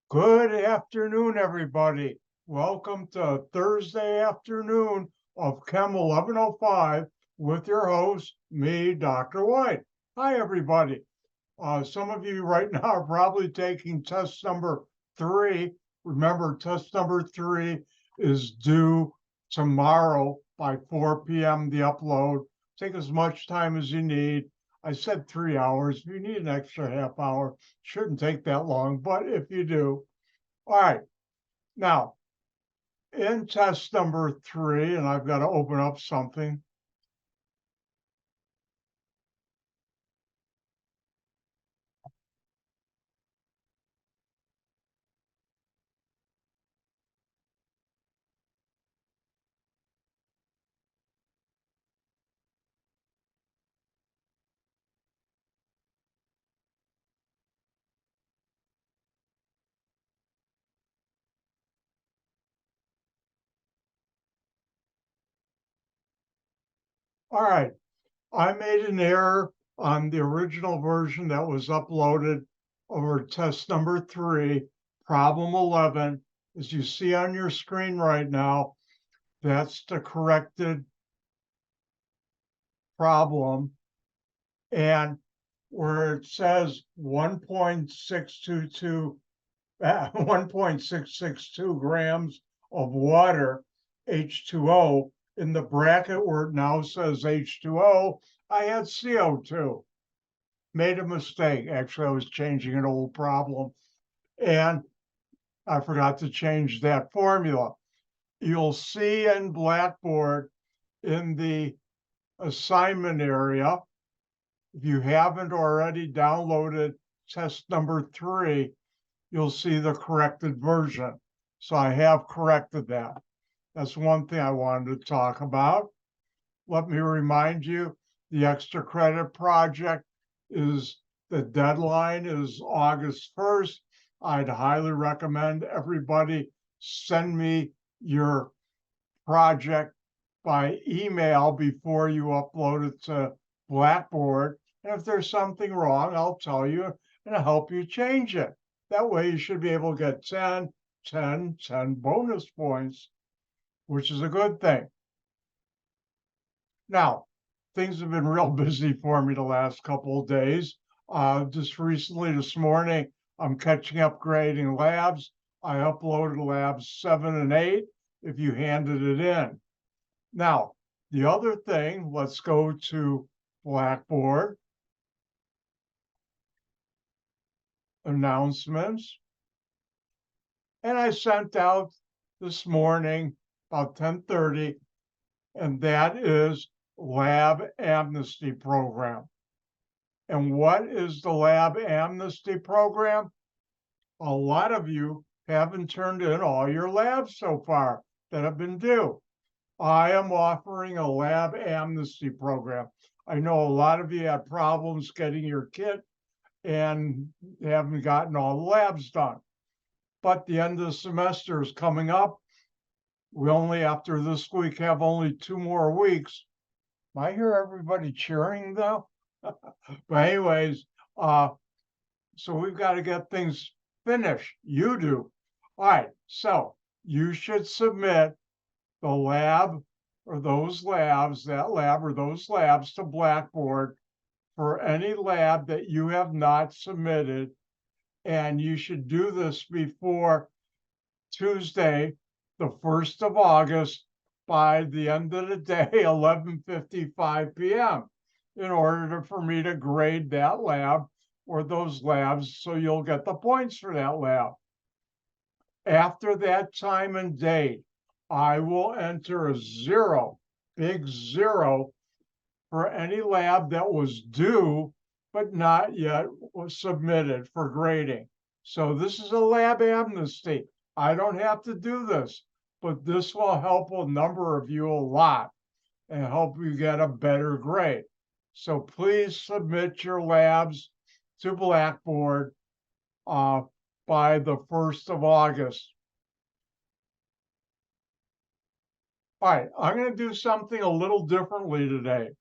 Good afternoon, everybody. Welcome to Thursday afternoon of Chem 1105 with your host, me, Dr. White. Hi, everybody. Some of you right now are probably taking test number 3. Remember, test number 3 is due tomorrow by 4 p.m. the upload. Take as much time as you need. I said 3 hours. If you need an extra half hour, shouldn't take that long, but if you do. All right. Now, in test number 3, and I've got to open up something. All right. I made an error on the original version that was uploaded over test number 3, problem 11. As you see on your screen right now, that's the corrected problem. And where it says 1.662 grams of water, H2O, in the bracket where it now says H2O, I had CO2. Made a mistake. Actually, I was changing an old problem, and I forgot to change that formula. You'll see in Blackboard in the assignment area, if you haven't already downloaded test number 3, you'll see the corrected version. So I have corrected that. That's one thing I wanted to talk about. Let me remind you, the extra credit project is, the deadline is August 1st. I'd highly recommend everybody send me your project by email before you upload it to Blackboard. And if there's something wrong, I'll tell you and help you change it. That way you should be able to get 10 bonus points, which is a good thing. Now, things have been real busy for me the last couple of days. Just recently this morning, I'm catching up grading labs. I uploaded labs 7 and 8 if you handed it in. Now, the other thing, let's go to Blackboard. Announcements. And I sent out this morning about 10:30, and that is Lab Amnesty Program. And what is the Lab Amnesty Program? A lot of you haven't turned in all your labs so far that have been due. I am offering a Lab Amnesty Program. I know a lot of you had problems getting your kit and haven't gotten all the labs done. But the end of the semester is coming up. We only, after this week, have only 2 more weeks. I hear everybody cheering though. But anyways, so we've got to get things finished. You do. All right, so you should submit the lab or those labs, that lab or those labs to Blackboard for any lab that you have not submitted. And you should do this before Tuesday, the 1st of August, by the end of the day, 11:55 p.m., in order for me to grade that lab or those labs, so you'll get the points for that lab. After that time and date, I will enter a 0, big 0, for any lab that was due but not yet was submitted for grading. So this is a lab amnesty. I don't have to do this, but this will help a number of you a lot and help you get a better grade. So please submit your labs to Blackboard by the 1st of August. All right, I'm going to do something a little differently today.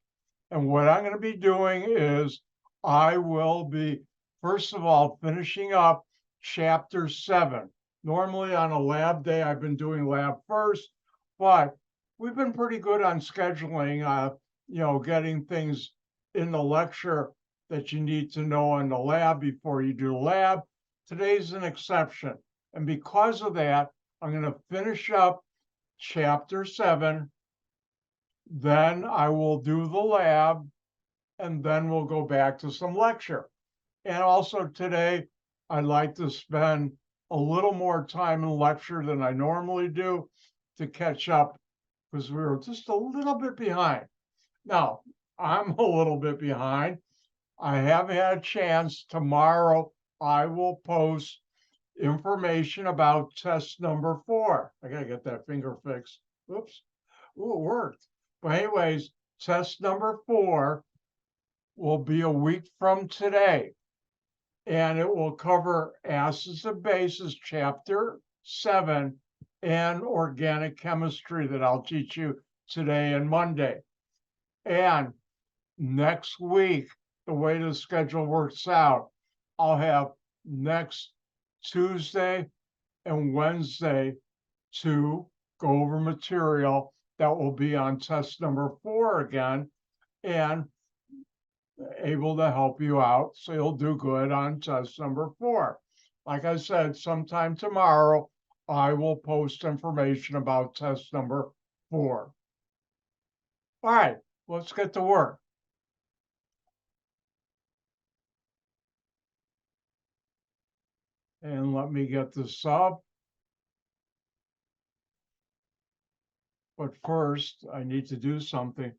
And what I'm going to be doing is I will be, first of all, finishing up chapter 7. Normally on a lab day, I've been doing lab first, but we've been pretty good on scheduling, getting things in the lecture that you need to know in the lab before you do lab. Today's an exception. And because of that, I'm going to finish up chapter 7. Then I will do the lab, and then we'll go back to some lecture. And also today, I'd like to spend a little more time in lecture than I normally do to catch up because we were just a little bit behind. Now, I'm a little bit behind. I have had a chance. Tomorrow, I will post information about test number 4. I got to get that finger fixed. Oops. Ooh, it worked. But anyways, test number 4 will be a week from today. And it will cover acids and bases, chapter 7, and organic chemistry that I'll teach you today and Monday. And next week, the way the schedule works out, I'll have next Tuesday and Wednesday to go over material that will be on test number 4 again, and able to help you out so you'll do good on test number 4. Like I said, sometime tomorrow, I will post information about test number 4. All right, let's get to work. And let me get this up. But first, I need to do something.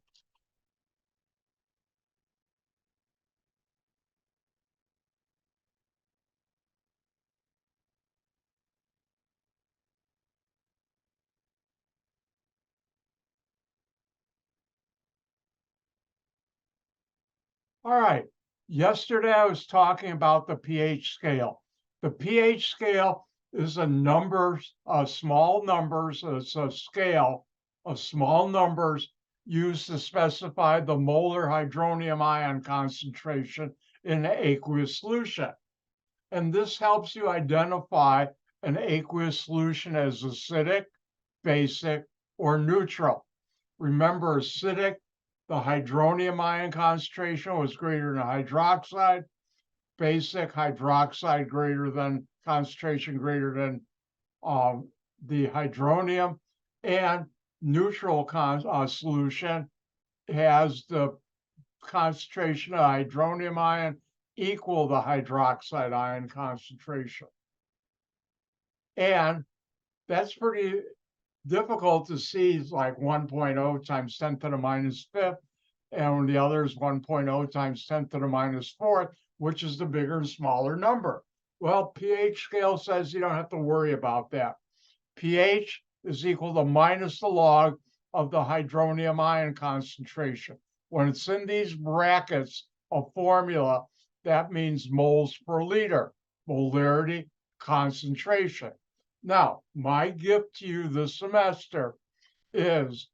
All right, yesterday I was talking about the pH scale. The pH scale is a numbers, small numbers, it's a scale of small numbers used to specify the molar hydronium ion concentration in an aqueous solution. And this helps you identify an aqueous solution as acidic, basic, or neutral. Remember, acidic, the hydronium ion concentration was greater than hydroxide. Basic, hydroxide greater than concentration greater than the hydronium. And neutral solution has the concentration of hydronium ion equal the hydroxide ion concentration. And that's pretty difficult to see, like 1.0 times 10 to the minus 5th, and the other is 1.0 times 10 to the minus 4th, which is the bigger and smaller number. Well, pH scale says you don't have to worry about that. pH is equal to minus the log of the hydronium ion concentration. When it's in these brackets of formula, that means moles per liter, molarity, concentration. Now, my gift to you this semester is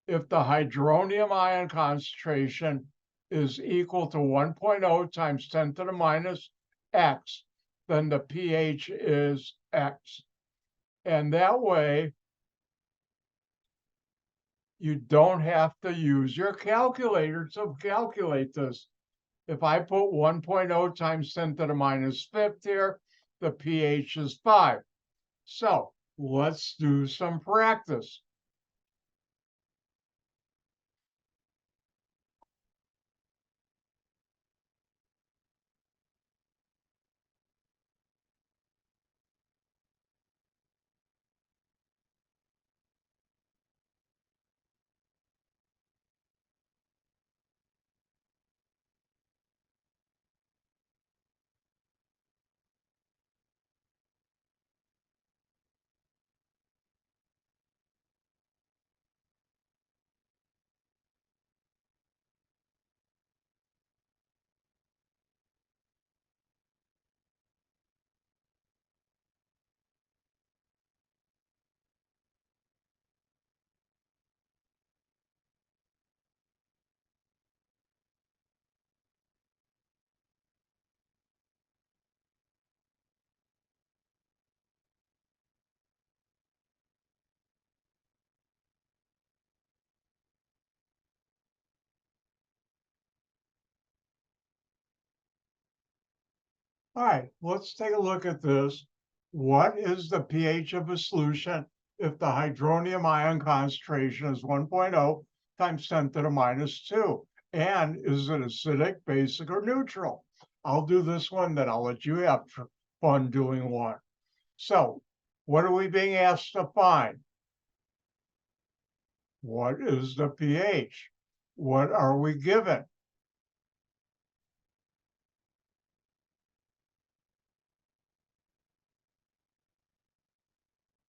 if the hydronium ion concentration is equal to 1.0 times 10 to the minus X, then the pH is X. And that way, you don't have to use your calculator to calculate this. If I put 1.0 times 10 to the minus 5th here, the pH is 5. So let's do some practice. All right, let's take a look at this. What is the pH of a solution if the hydronium ion concentration is 1.0 times 10 to the minus 2? And is it acidic, basic, or neutral? I'll do this one, then I'll let you have fun doing one. So, what are we being asked to find? What is the pH? What are we given?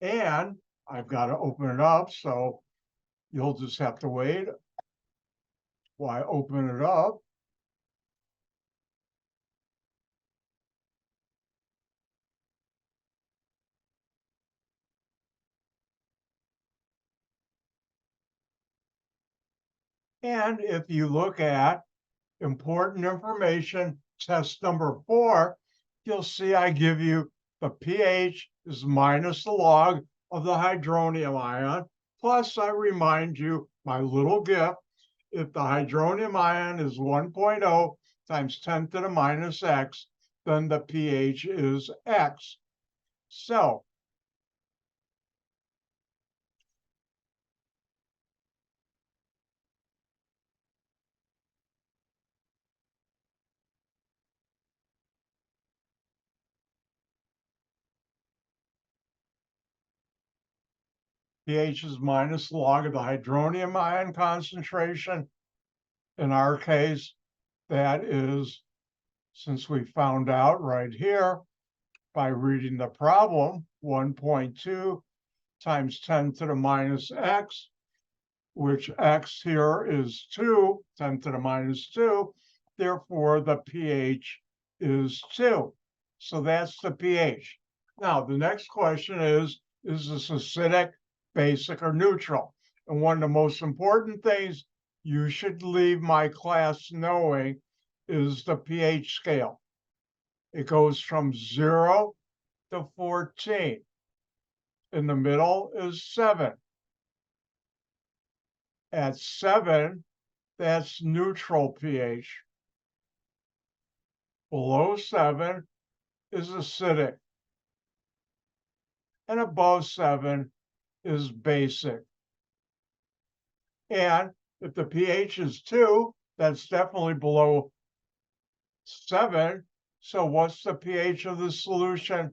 And I've got to open it up, so you'll just have to wait while I open it up. And if you look at important information, test number 4, you'll see I give you the pH is minus the log of the hydronium ion. Plus, I remind you my little gift, if the hydronium ion is 1.0 times 10 to the minus x, then the pH is x. So pH is minus log of the hydronium ion concentration. In our case, that is, since we found out right here by reading the problem, 1.2 times 10 to the minus x, which x here is 2, 10 to the minus 2. Therefore, the pH is 2. So that's the pH. Now, the next question is this acidic, basic, or neutral? And one of the most important things you should leave my class knowing is the pH scale. It goes from 0 to 14. In the middle is 7. At 7, that's neutral pH. Below 7 is acidic. And above 7 is basic. And if the pH is 2, that's definitely below 7. So what's the pH of the solution?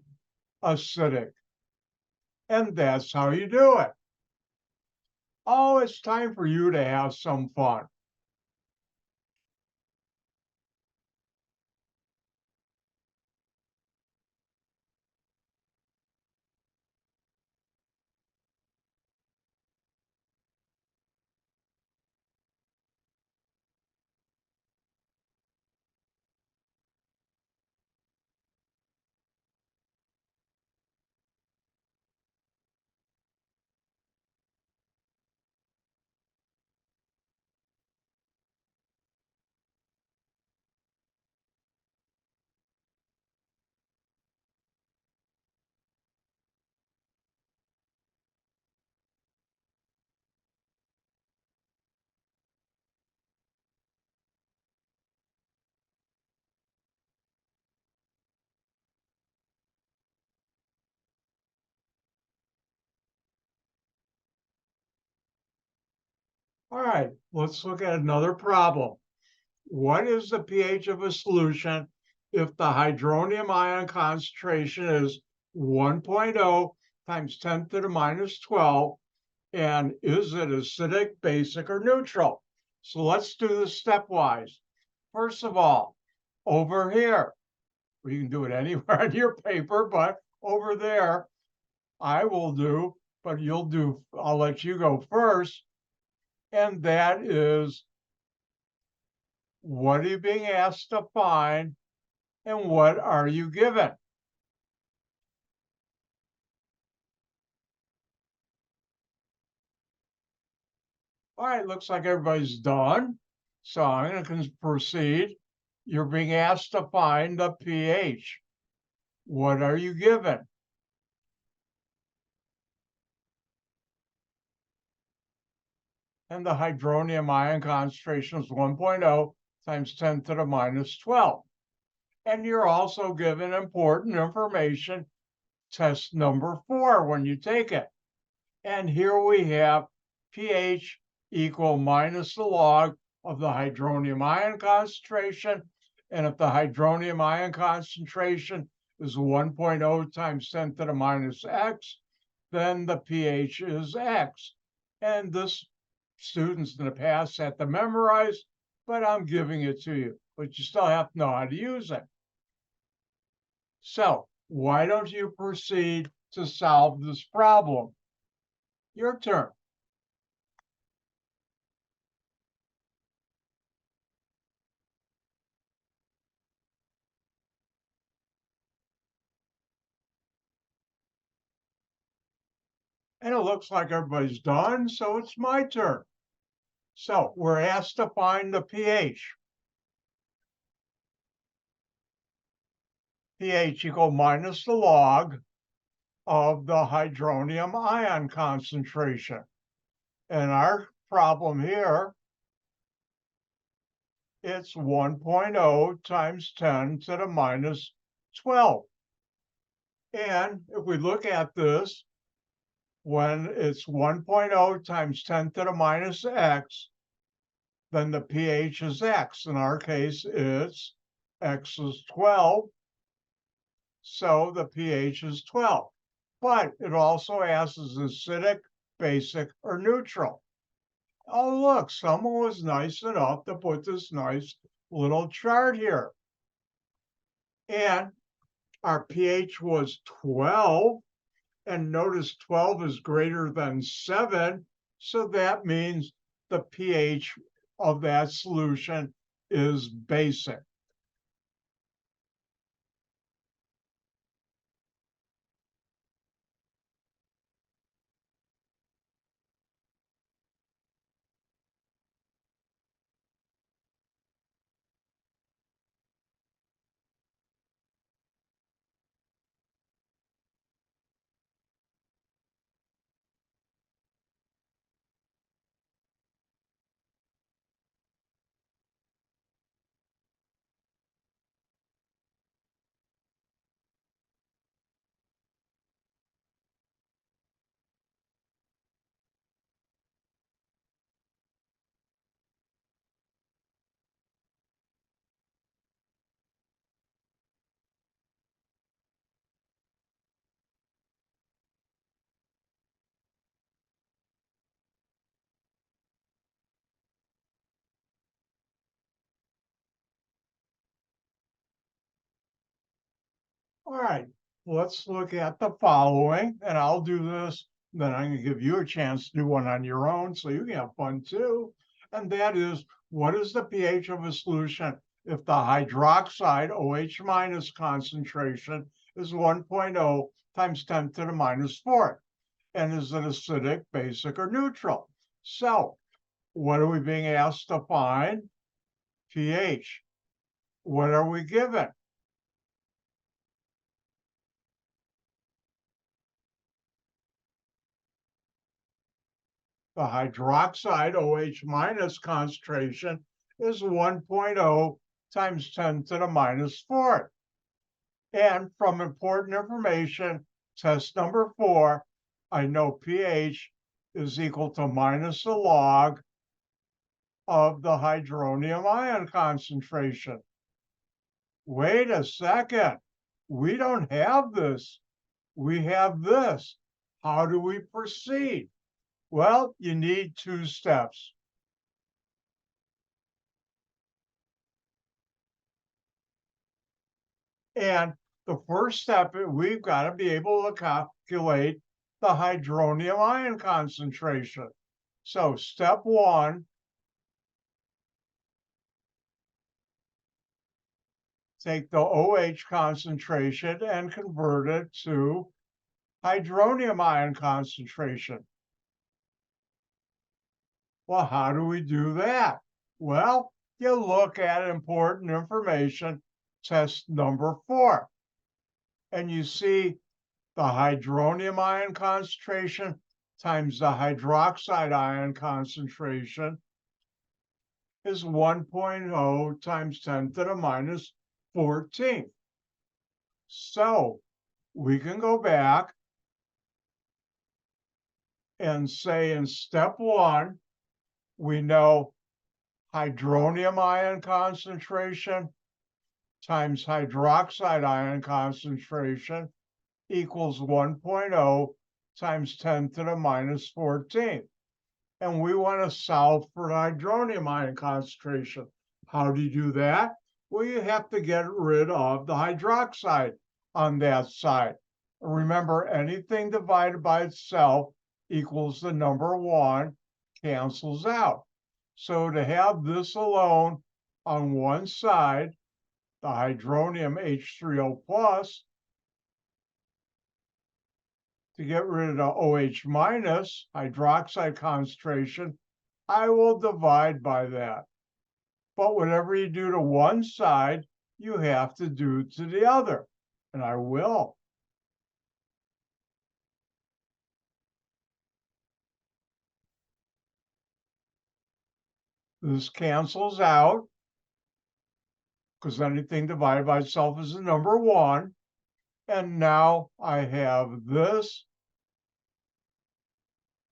Acidic. And that's how you do it. Oh, it's time for you to have some fun. All right, let's look at another problem. What is the pH of a solution if the hydronium ion concentration is 1.0 times 10 to the minus 12? And is it acidic, basic, or neutral? So let's do this stepwise. First of all, over here, you can do it anywhere on your paper, but over there, I will do, but I'll let you go first. And that is, what are you being asked to find and what are you given? All right, looks like everybody's done. So I'm going to proceed. You're being asked to find the pH. What are you given? And the hydronium ion concentration is 1.0 times 10 to the minus 12. And you're also given important information, test number 4, when you take it. And here we have pH equal minus the log of the hydronium ion concentration. And if the hydronium ion concentration is 1.0 times 10 to the minus x, then the pH is x. And this students in the past had to memorize, but I'm giving it to you. But you still have to know how to use it. So why don't you proceed to solve this problem? Your turn. And it looks like everybody's done, so it's my turn. So we're asked to find the pH. pH equal minus the log of the hydronium ion concentration. And our problem here, it's 1.0 times 10 to the minus 12. And if we look at this, when it's 1.0 times 10 to the minus x, then the pH is x. In our case, it's x is 12. So the pH is 12. But it also asks is acidic, basic, or neutral. Oh, look, someone was nice enough to put this nice little chart here. And our pH was 12. And notice 12 is greater than 7. So that means the pH of that solution is basic. All right, let's look at the following, and I'll do this, then I'm going to give you a chance to do one on your own so you can have fun too. And that is, what is the pH of a solution if the hydroxide OH minus concentration is 1.0 times 10 to the minus 4th? And is it acidic, basic, or neutral? So what are we being asked to find? pH. What are we given? The hydroxide OH minus concentration is 1.0 times 10 to the minus 4th. And from important information, test number 4, I know pH is equal to minus the log of the hydronium ion concentration. Wait a second. We don't have this. We have this. How do we proceed? Well, you need 2 steps. And the first step, we've got to be able to calculate the hydronium ion concentration. So step 1, take the OH concentration and convert it to hydronium ion concentration. Well, how do we do that? Well, you look at important information, test number 4, and you see the hydronium ion concentration times the hydroxide ion concentration is 1.0 times 10 to the minus 14th. So we can go back and say in step 1, we know hydronium ion concentration times hydroxide ion concentration equals 1.0 times 10 to the minus 14th. And we want to solve for the hydronium ion concentration. How do you do that? Well, you have to get rid of the hydroxide on that side. Remember, anything divided by itself equals the number 1, cancels out. So to have this alone on one side, the hydronium H3O plus, to get rid of the OH minus hydroxide concentration, I will divide by that. But whatever you do to one side, you have to do to the other, and I will. This cancels out, because anything divided by itself is the number 1. And now I have this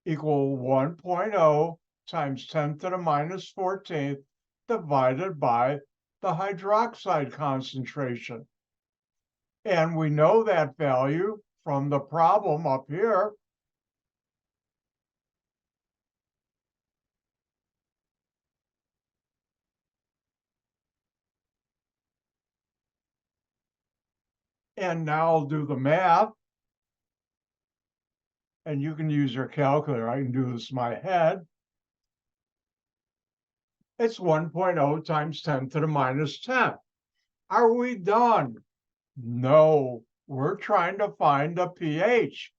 equal 1.0 times 10 to the minus 14th divided by the hydroxide concentration. And we know that value from the problem up here. And now I'll do the math. And you can use your calculator. I can do this in my head. It's 1.0 times 10 to the minus 10. Are we done? No, we're trying to find the pH.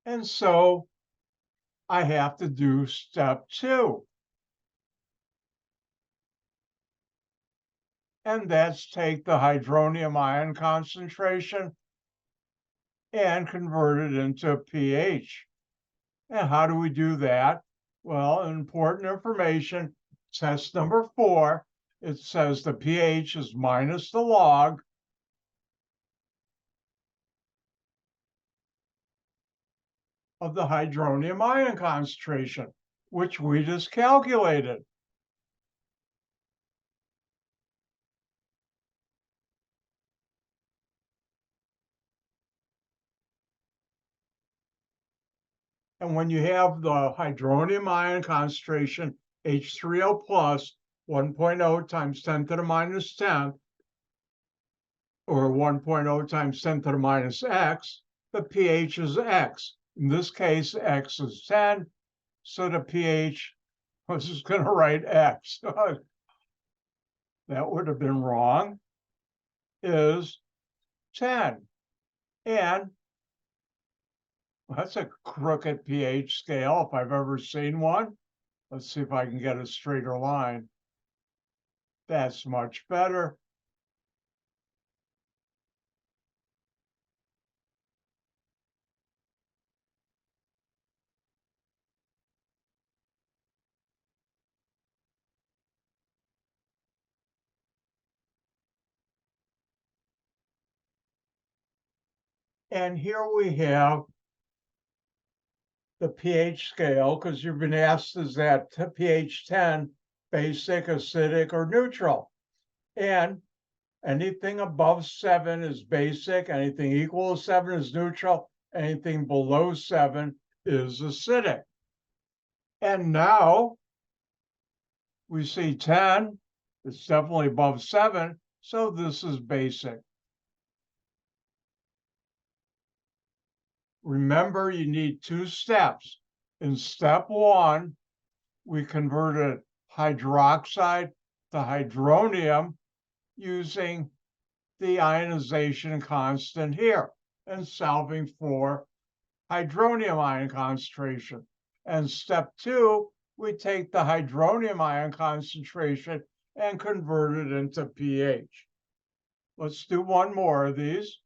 And so I have to do step 2. And that's take the hydronium ion concentration and convert it into pH. And how do we do that? Well, important information, test number 4, it says the pH is minus the log of the hydronium ion concentration, which we just calculated. And when you have the hydronium ion concentration, H3O plus, 1.0 times 10 to the minus 10, or 1.0 times 10 to the minus x, the pH is x. In this case, x is 10, so the pH, I was just going to write x. That would have been wrong, is 10. And that's a crooked pH scale if I've ever seen one. Let's see if I can get a straighter line. That's much better. And here we have the pH scale, because you've been asked, is that pH 10 basic, acidic, or neutral? And anything above 7 is basic, anything equal to 7 is neutral, anything below 7 is acidic. And now we see 10, it's definitely above 7, so this is basic. Remember, you need 2 steps. In step 1, we converted hydroxide to hydronium using the ionization constant here and solving for hydronium ion concentration. And step 2, we take the hydronium ion concentration and convert it into pH. Let's do one more of these.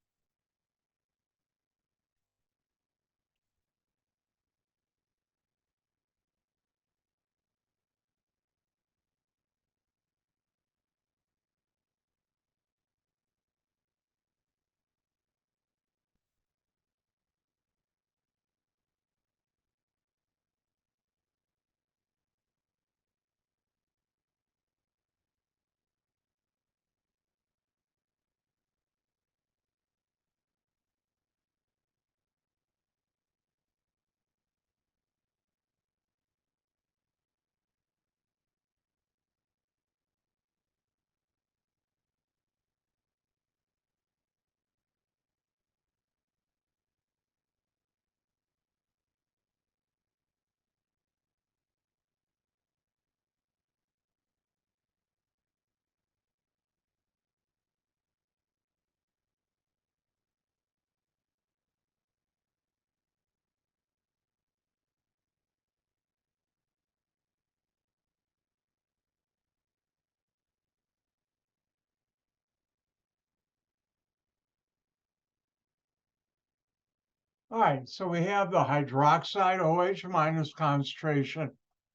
All right, so we have the hydroxide OH minus concentration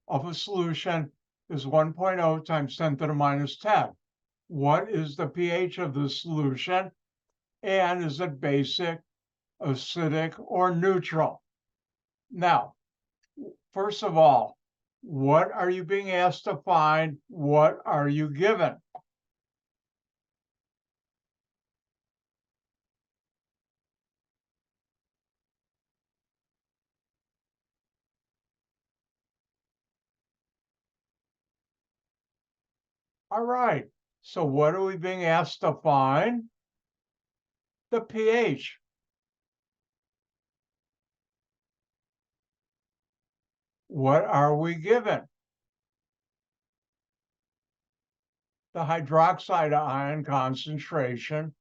of a solution is 1.0 times 10 to the minus 10. What is the pH of the solution? And is it basic, acidic, or neutral? Now, first of all, what are you being asked to find? What are you given? All right, so what are we being asked to find? The pH. What are we given? The hydroxide ion concentration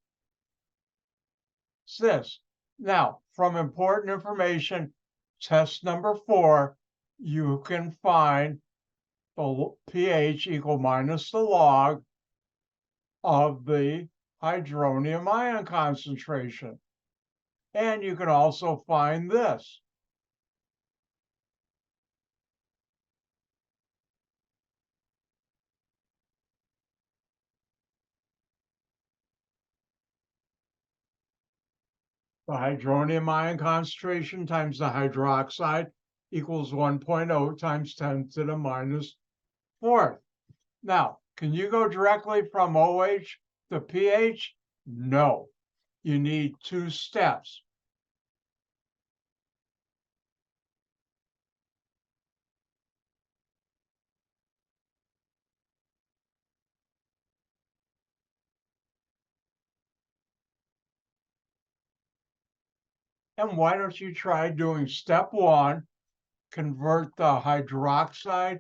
is this. Now, from important information, test number 4, you can find the pH equal minus the log of the hydronium ion concentration. And you can also find this. The hydronium ion concentration times the hydroxide equals 1.0 times 10 to the minus 4th. Now, can you go directly from OH to pH? No. You need 2 steps. And why don't you try doing step 1, convert the hydroxide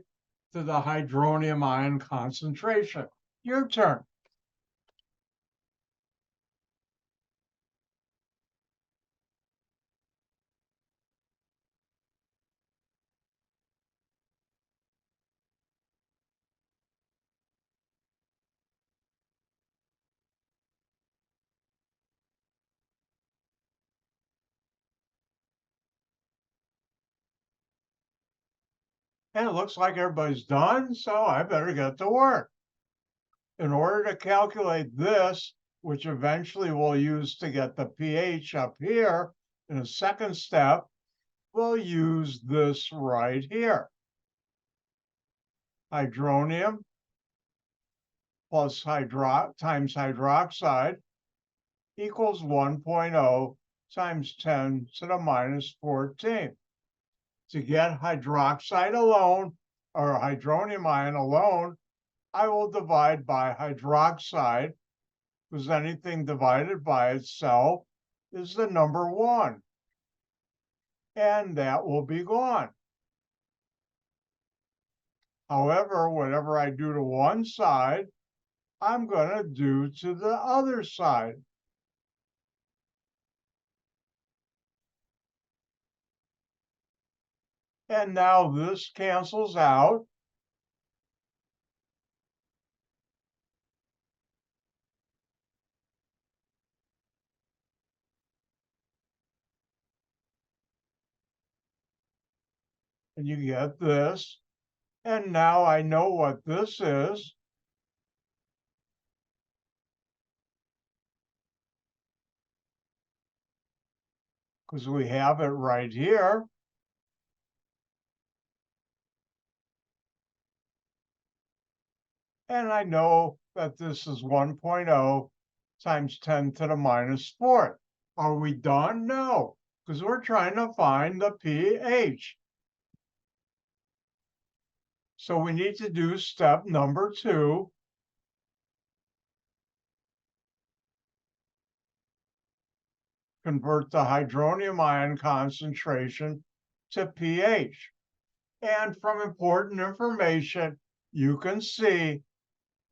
to the hydronium ion concentration. Your turn. And it looks like everybody's done, so I better get to work. In order to calculate this, which eventually we'll use to get the pH up here in a second step, we'll use this right here. Hydronium plus times hydroxide equals 1.0 times 10 to the minus 14. To get hydroxide alone, or hydronium ion alone, I will divide by hydroxide, because anything divided by itself is the number 1. And that will be gone. However, whatever I do to one side, I'm going to do to the other side. And now this cancels out. And you get this. And now I know what this is. Because we have it right here. And I know that this is 1.0 times 10 to the minus 4th. Are we done? No, because we're trying to find the pH. So we need to do step number 2. Convert the hydronium ion concentration to pH. And from important information, you can see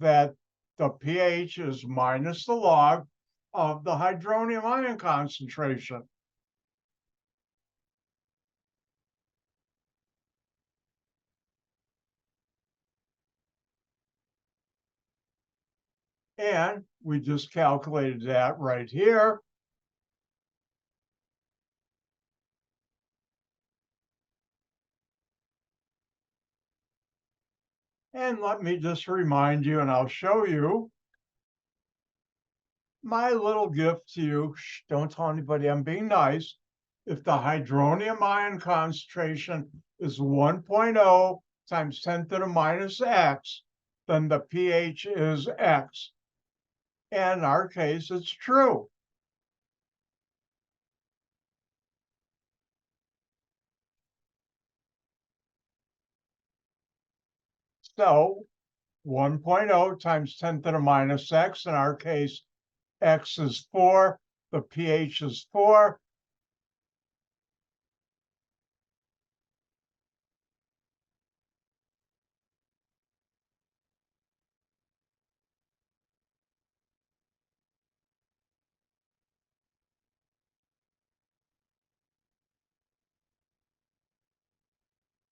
that the pH is minus the log of the hydronium ion concentration. And we just calculated that right here. And let me just remind you, and I'll show you my little gift to you. Shh, don't tell anybody, I'm being nice. If the hydronium ion concentration is 1.0 times 10 to the minus X, then the pH is X. And in our case, it's true. So 1.0 times 10 to the minus X, in our case, X is 4, the pH is 4.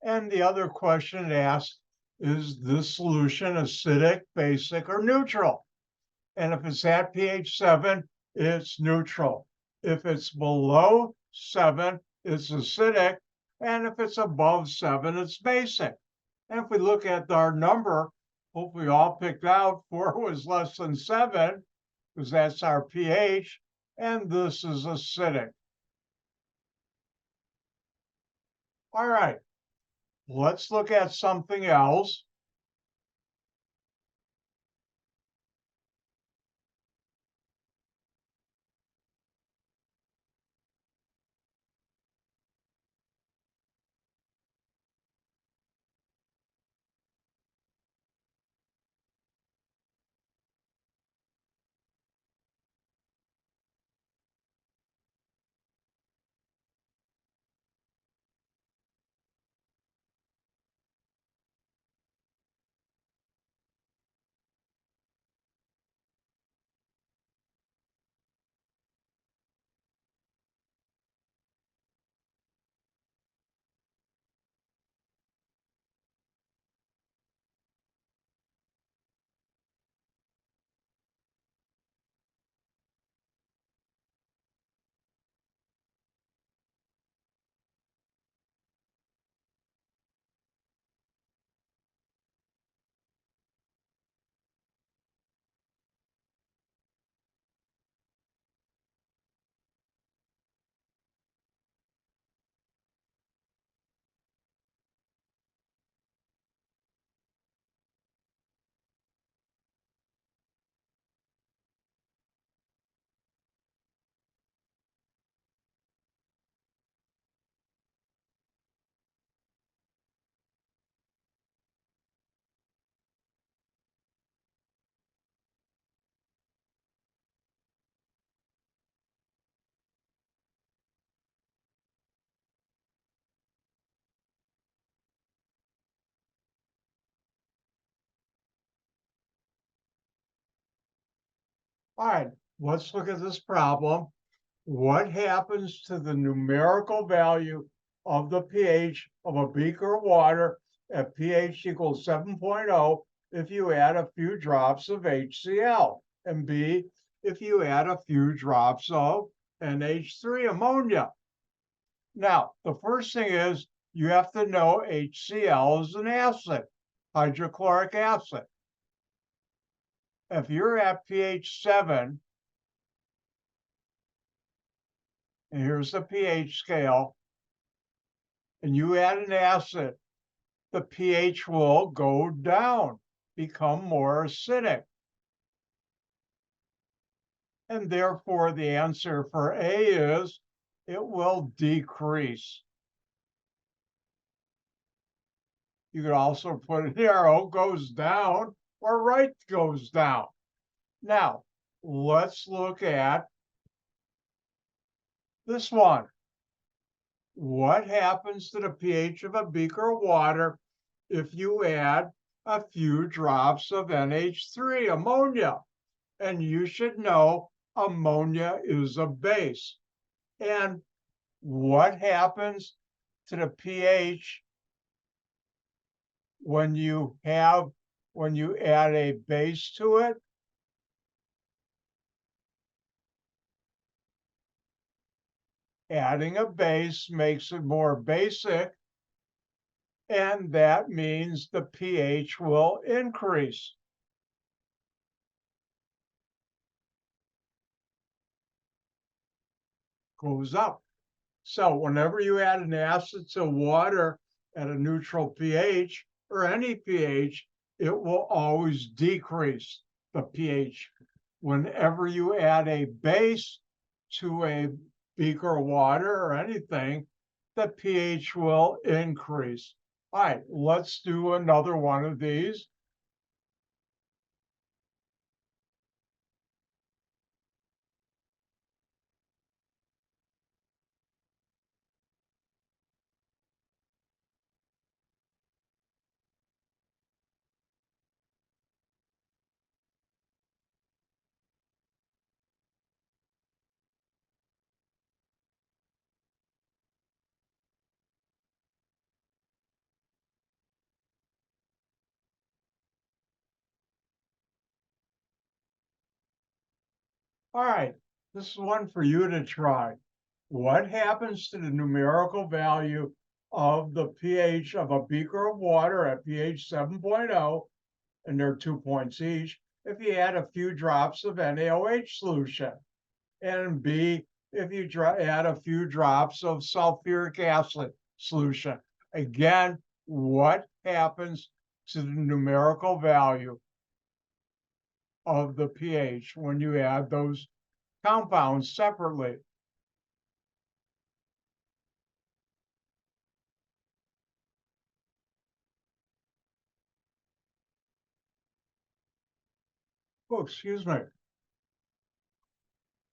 And the other question it asks, is this solution acidic, basic, or neutral? And if it's at pH 7, it's neutral. If it's below 7, it's acidic. And if it's above 7, it's basic. And if we look at our number, hopefully we all picked out 4 was less than 7, because that's our pH, and this is acidic. All right, let's look at something else. All right, let's look at this problem. What happens to the numerical value of the pH of a beaker of water at pH equals 7.0 if you add a few drops of HCl? And B, if you add a few drops of NH3 ammonia. Now, the first thing is you have to know HCl is an acid, hydrochloric acid. If you're at pH 7, and here's the pH scale, and you add an acid, the pH will go down, become more acidic. And therefore, the answer for A is it will decrease. You could also put an arrow goes down or right goes down. Now, let's look at this one. What happens to the pH of a beaker of water if you add a few drops of NH3, ammonia? And you should know ammonia is a base. And what happens to the pH when you add a base to it? Adding a base makes it more basic, and that means the pH will increase. Goes up. So whenever you add an acid to water at a neutral pH or any pH, it will always decrease the pH. Whenever you add a base to a beaker of water or anything, the pH will increase. All right, let's do another one of these. All right, this is one for you to try. What happens to the numerical value of the pH of a beaker of water at pH 7.0, and there are 2 points each, if you add a few drops of NaOH solution? And B, if you add a few drops of sulfuric acid solution. Again, what happens to the numerical value of the pH when you add those compounds separately? Oh, excuse me.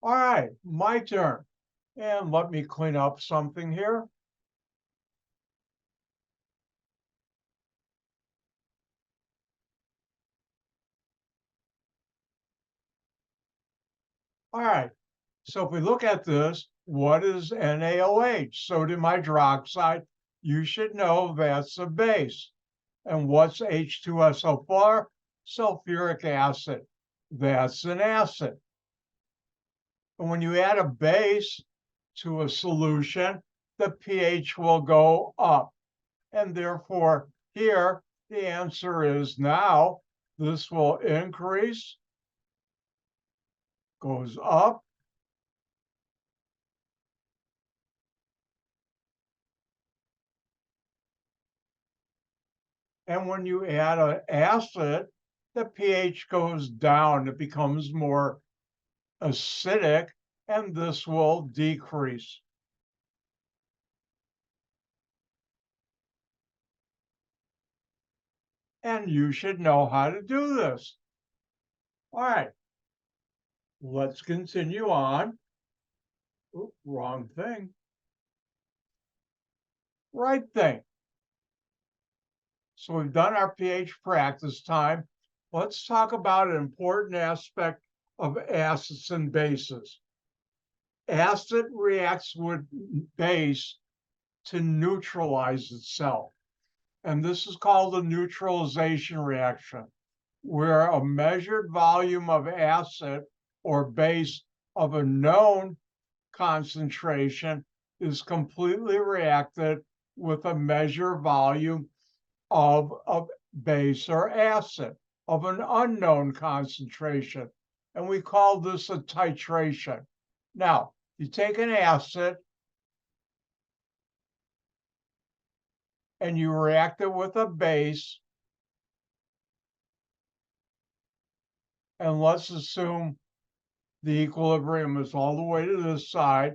All right, my turn. And let me clean up something here. All right, so if we look at this, what is NaOH? Sodium hydroxide. You should know that's a base. And what's H2SO4? Sulfuric acid. That's an acid. And when you add a base to a solution, the pH will go up. And therefore, here, the answer is now this will increase, goes up, and when you add an acid, the pH goes down. It becomes more acidic, and this will decrease. And you should know how to do this. All right, let's continue on. Oop, wrong thing. Right thing. So we've done our pH practice time. Let's talk about an important aspect of acids and bases. Acid reacts with base to neutralize itself. And this is called a neutralization reaction, where a measured volume of acid or base of a known concentration is completely reacted with a measured volume of a base or acid of an unknown concentration. And we call this a titration. Now, you take an acid and you react it with a base, and let's assume the equilibrium is all the way to this side,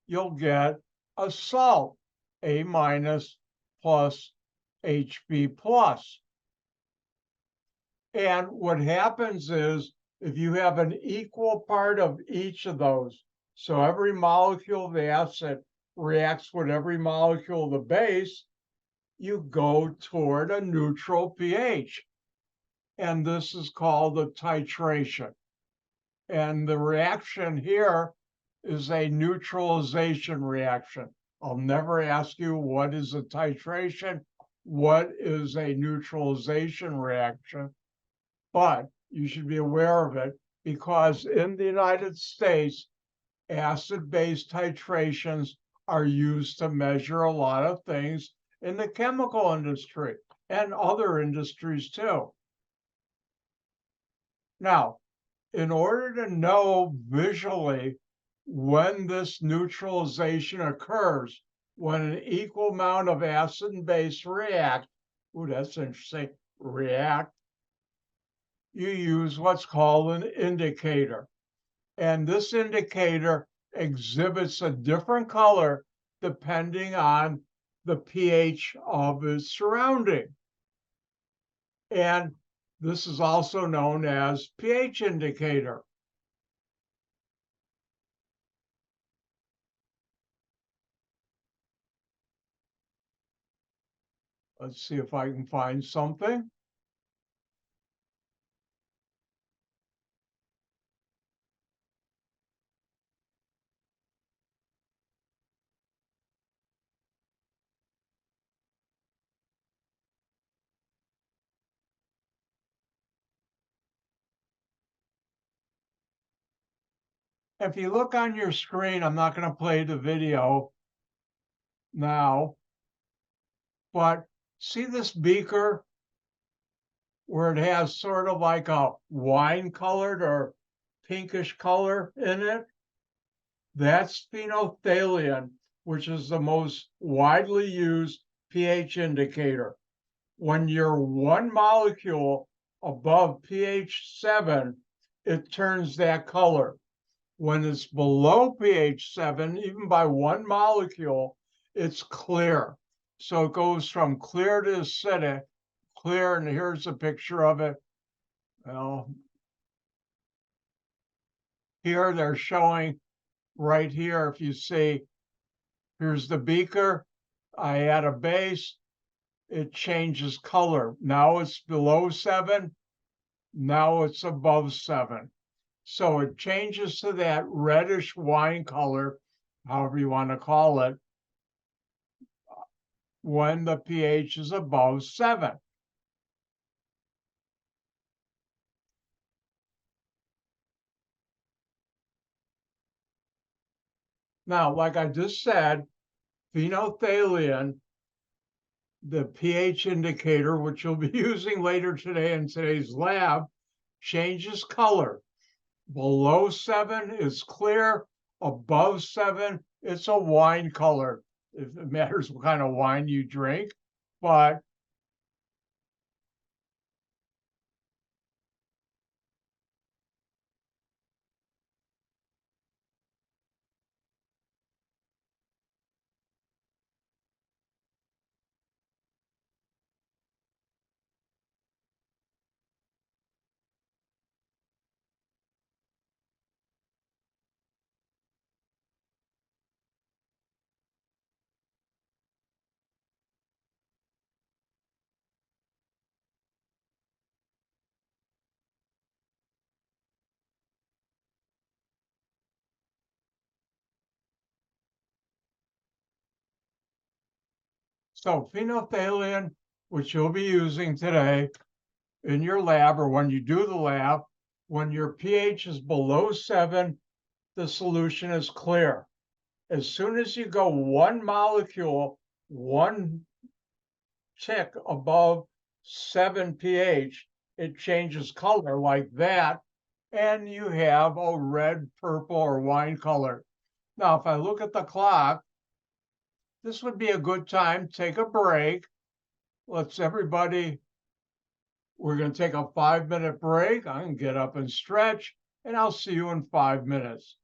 you'll get a salt, A minus plus HB plus. And what happens is if you have an equal part of each of those, so every molecule of the acid reacts with every molecule of the base, you go toward a neutral pH. And this is called a titration. And the reaction here is a neutralization reaction. I'll never ask you what is a titration, what is a neutralization reaction, but you should be aware of it because in the United States, acid-base titrations are used to measure a lot of things, in the chemical industry and other industries too. Now, in order to know visually when this neutralization occurs, when an equal amount of acid and base react, ooh, that's interesting, react, you use what's called an indicator. And this indicator exhibits a different color depending on the pH of its surrounding. And this is also known as pH indicator. Let's see if I can find something. If you look on your screen, I'm not going to play the video now, but see this beaker where it has sort of like a wine colored or pinkish color in it? That's phenolphthalein, which is the most widely used pH indicator. When you're one molecule above pH 7, it turns that color. When it's below pH 7, even by one molecule, it's clear. So it goes from clear to acidic, clear, and here's a picture of it. Well, here they're showing right here, if you see, here's the beaker. I add a base, it changes color. Now it's below 7, now it's above 7. So it changes to that reddish wine color, however you want to call it, when the pH is above 7. Now, like I just said, phenolphthalein, the pH indicator, which you'll be using later today in today's lab, changes color. Below 7 is clear, above 7, it's a wine color. If it matters what kind of wine you drink, but so phenolphthalein, which you'll be using today in your lab or when you do the lab, when your pH is below 7, the solution is clear. As soon as you go one molecule, one tick above 7 pH, it changes color like that, and you have a red, purple, or wine color. Now, if I look at the clock, this would be a good time to take a break. Let's everybody, we're going to take a 5-minute break. I can get up and stretch, and I'll see you in 5 minutes.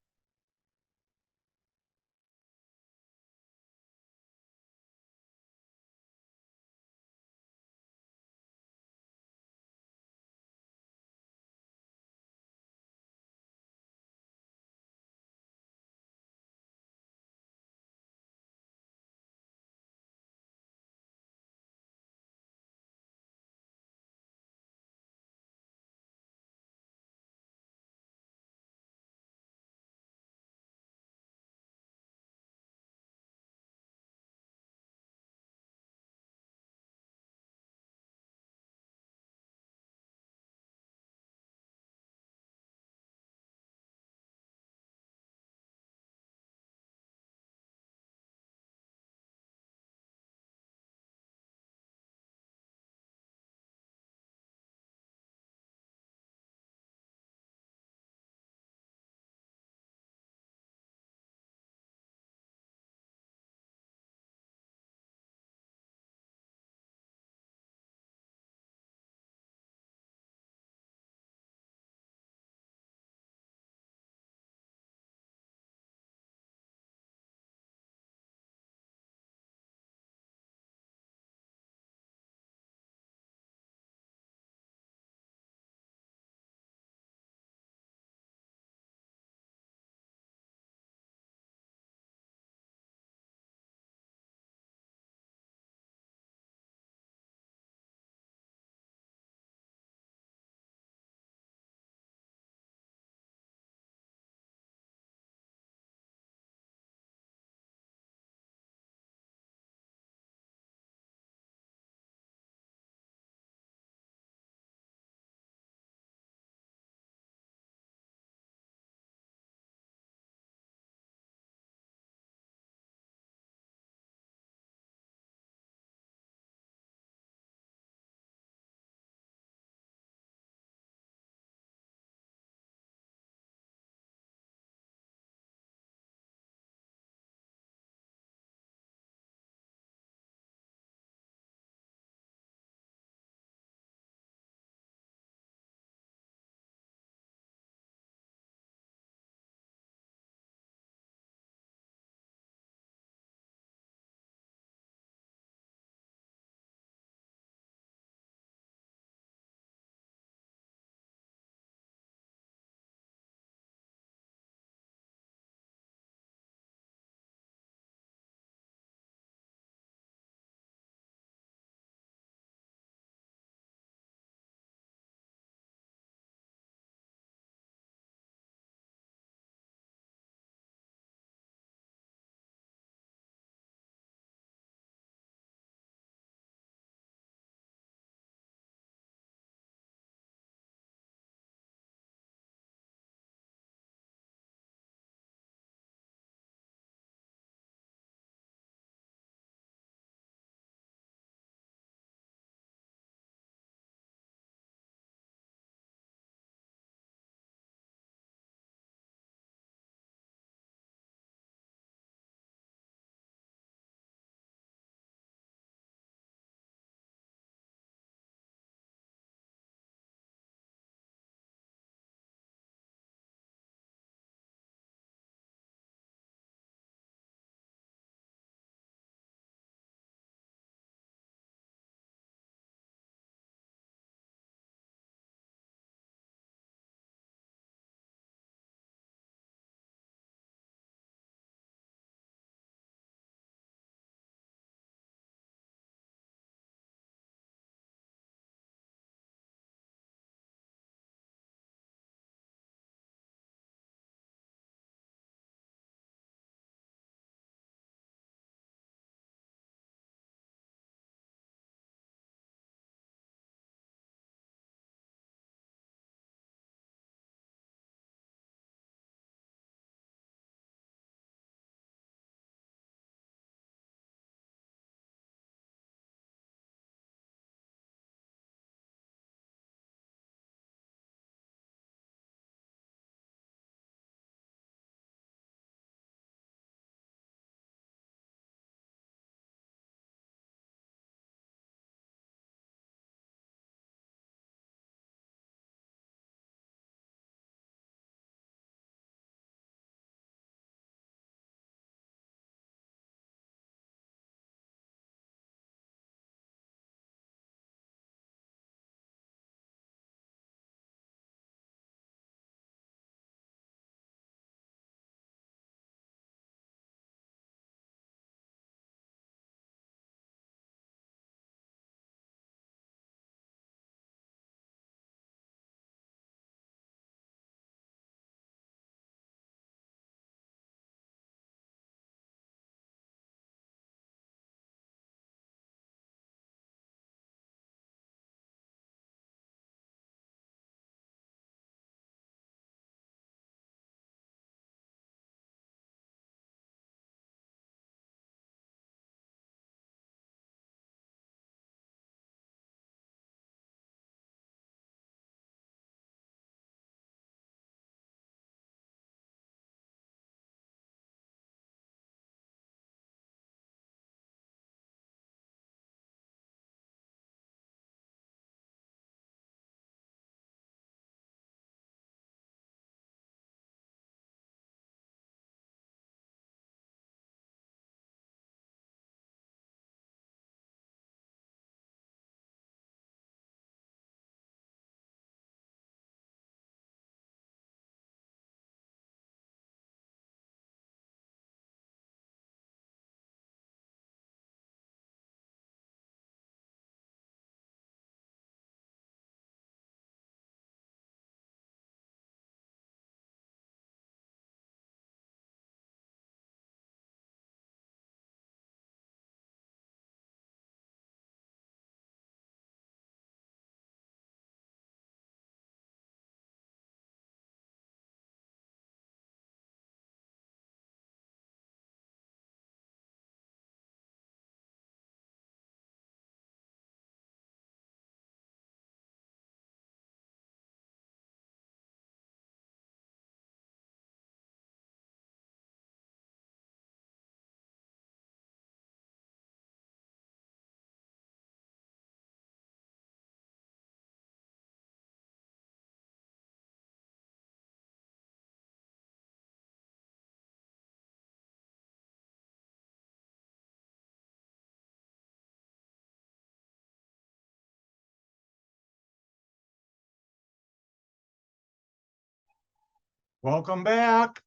Welcome back.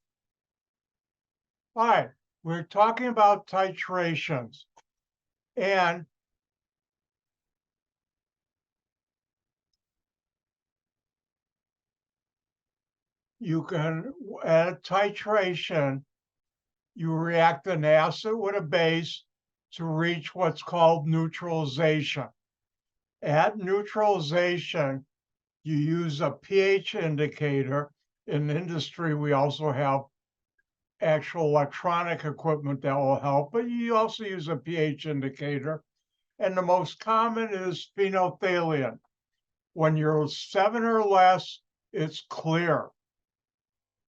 All right, we're talking about titrations, and you can, at a titration, you react an acid with a base to reach what's called neutralization. At neutralization, you use a pH indicator. In industry, we also have actual electronic equipment that will help, but you also use a pH indicator. And the most common is phenolphthalein. When you're 7 or less, it's clear.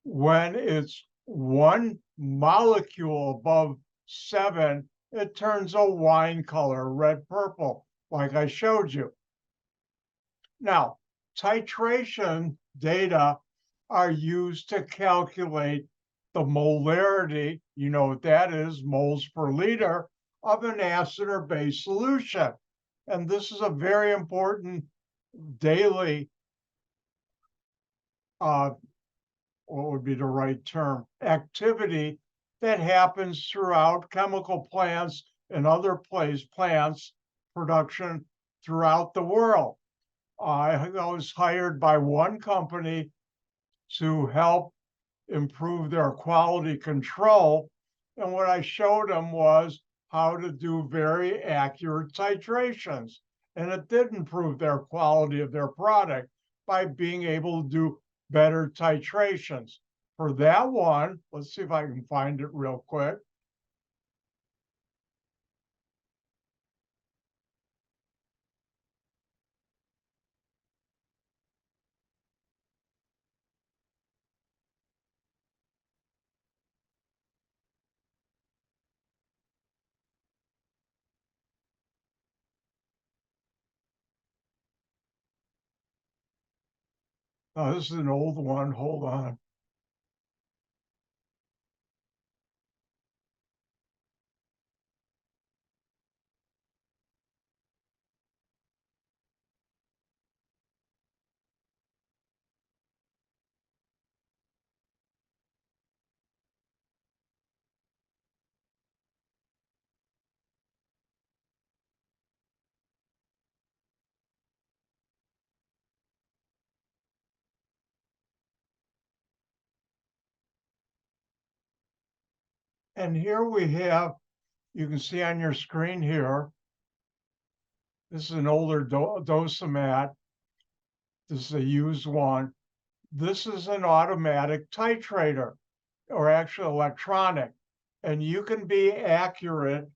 When it's one molecule above 7, it turns a wine color, red purple, like I showed you. Now, titration data are used to calculate the molarity, you know what that is, moles per liter, of an acid or base solution. And this is a very important daily, what would be the right term, activity that happens throughout chemical plants and other plants production throughout the world. I was hired by one company to help improve their quality control. And what I showed them was how to do very accurate titrations. And it did improve their quality of their product by being able to do better titrations. For that one, let's see if I can find it real quick. Oh, this is an old one. Hold on. And here we have, you can see on your screen here, this is an older Dosamat. This is a used one. This is an automatic titrator, or actually electronic, and you can be accurate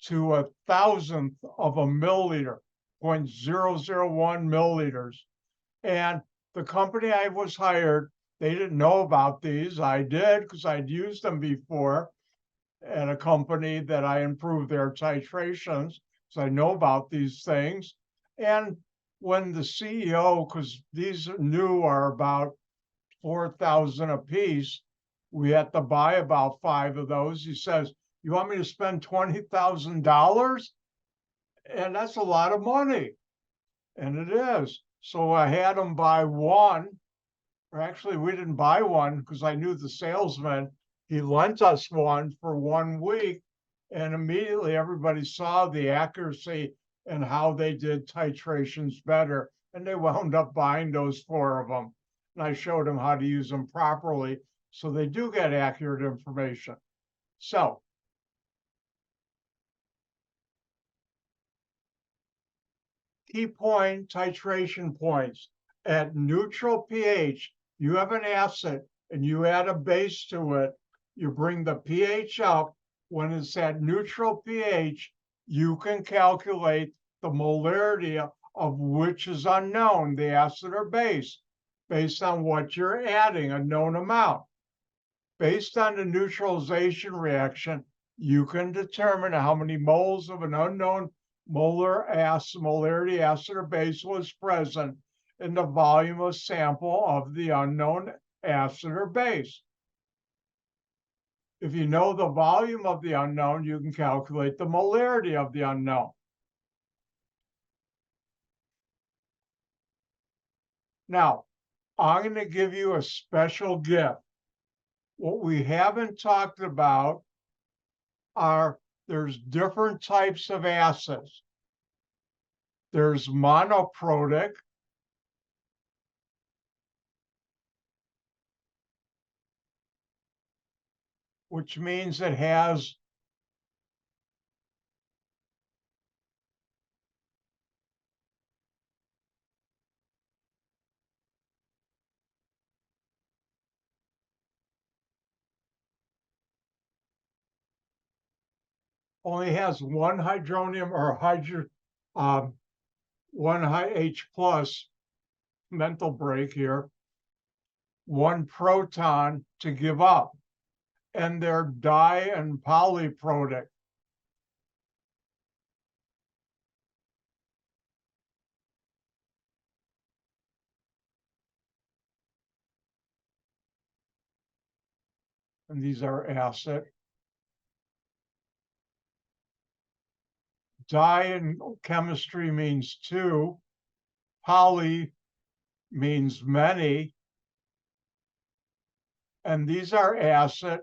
to 1,000th of a milliliter, 0.001 milliliters. And the company I was hired, they didn't know about these. I did because I'd used them before at a company that I improved their titrations, so I know about these things. And when the CEO, because these new are about 4,000 a piece, we had to buy about 5 of those. He says, "You want me to spend $20,000?" And that's a lot of money. And it is. So I had him buy one, or actually, we didn't buy one because I knew the salesman. He lent us one for 1 week, and immediately everybody saw the accuracy and how they did titrations better. And they wound up buying those 4 of them. And I showed them how to use them properly so they do get accurate information. So, key point, titration points. At neutral pH, you have an acid and you add a base to it, you bring the pH up. When it's at neutral pH, you can calculate the molarity of which is unknown, the acid or base, based on what you're adding, a known amount. Based on the neutralization reaction, you can determine how many moles of an unknown molarity acid or base was present in the volume of sample of the unknown acid or base. If you know the volume of the unknown, you can calculate the molarity of the unknown. Now, I'm going to give you a special gift. What we haven't talked about are there's different types of acids. There's monoprotic, which means it has only has one hydronium or one H plus, mental break here, one proton to give up. And they're di and polyprotic. And these are acid. Di in chemistry means two. Poly means many. And these are acid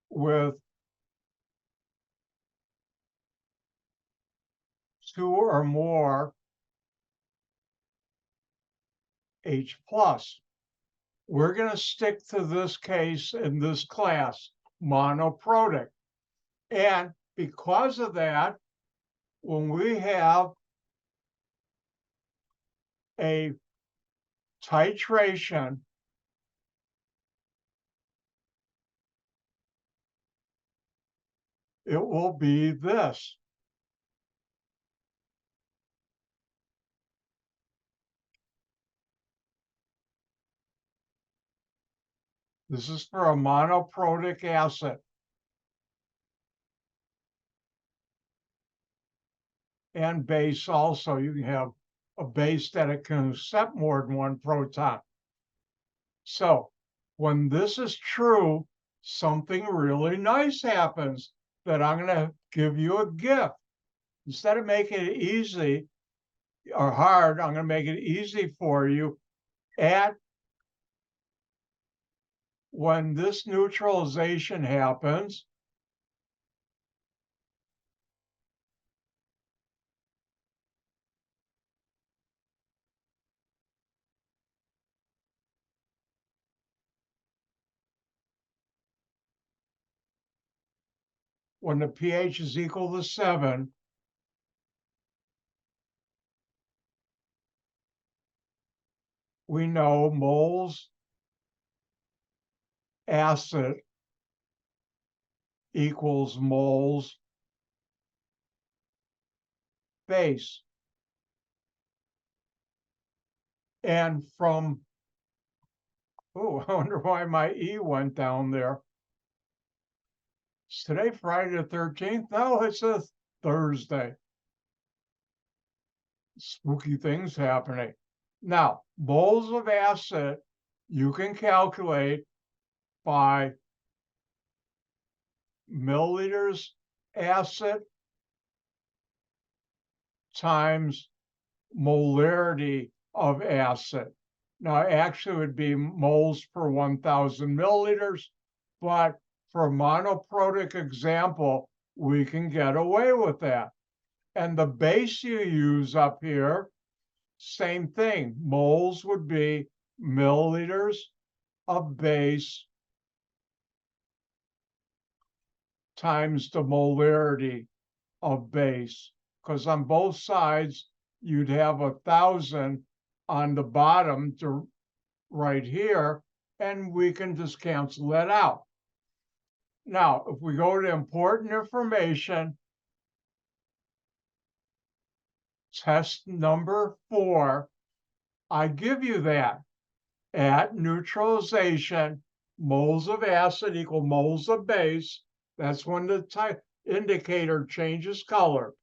with two or more H plus. We're going to stick to this case in this class, monoprotic. And because of that, when we have a titration, it will be this. This is for a monoprotic acid. And base also, you can have a base that it can accept more than one proton. So when this is true, something really nice happens that I'm going to give you a gift. Instead of making it easy or hard, I'm going to make it easy for you. At when this neutralization happens, when the pH is equal to 7, we know moles acid equals moles base. And from, oh, I wonder why my E went down there. Is today Friday the 13th? No, it's a Thursday. Spooky things happening. Now, moles of acid you can calculate by milliliters acid times molarity of acid. Now, actually, it would be moles per 1,000 milliliters, but for a monoprotic example, we can get away with that. And the base you use up here, same thing. Moles would be milliliters of base times the molarity of base, because on both sides, you'd have 1,000 on the bottom to right here, and we can just cancel that out. Now, if we go to important information, test number 4, I give you that. At neutralization, moles of acid equal moles of base. That's when the indicator changes color.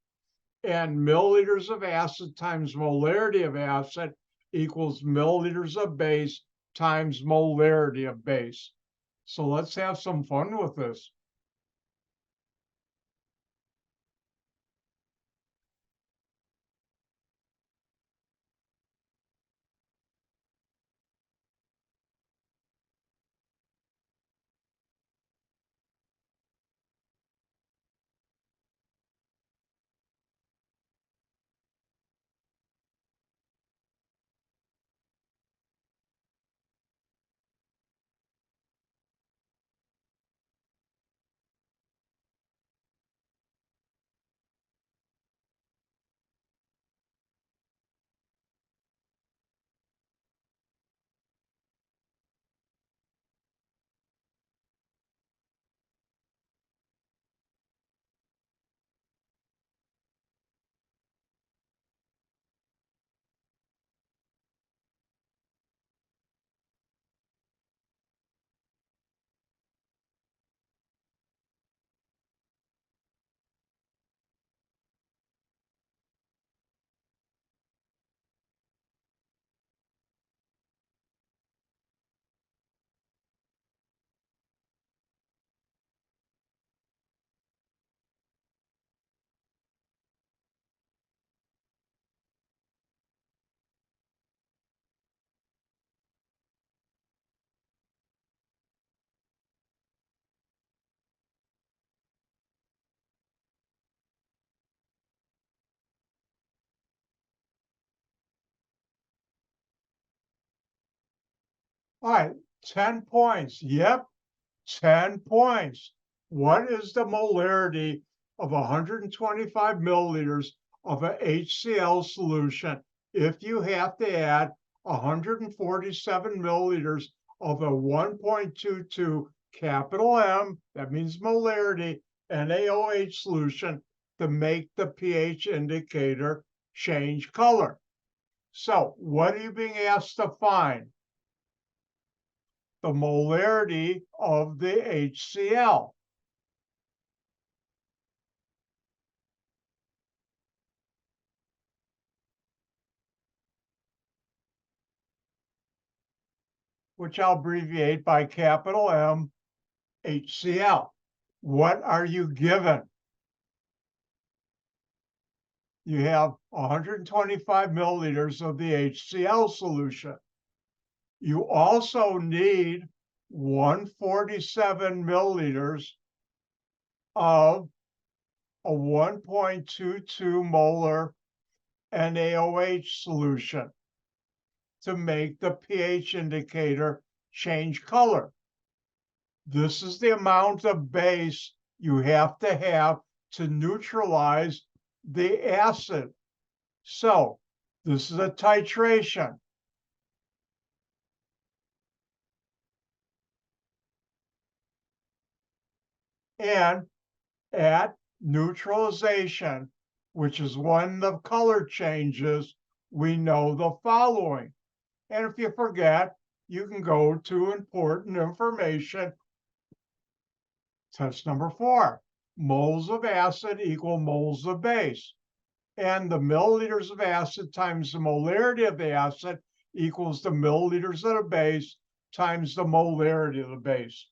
And milliliters of acid times molarity of acid equals milliliters of base times molarity of base. So let's have some fun with this. All right, 10 points. Yep, 10 points. What is the molarity of 125 milliliters of a HCl solution if you have to add 147 milliliters of a 1.22 capital M, that means molarity, NaOH solution to make the pH indicator change color? So what are you being asked to find? The molarity of the HCl. Which I'll abbreviate by capital M, HCl. What are you given? You have 125 milliliters of the HCl solution. You also need 147 milliliters of a 1.22 molar NaOH solution to make the pH indicator change color. This is the amount of base you have to neutralize the acid. So this is a titration. And at neutralization, which is when the color changes, we know the following. And if you forget, you can go to important information. Test number 4, moles of acid equal moles of base. And the milliliters of acid times the molarity of the acid equals the milliliters of the base times the molarity of the base.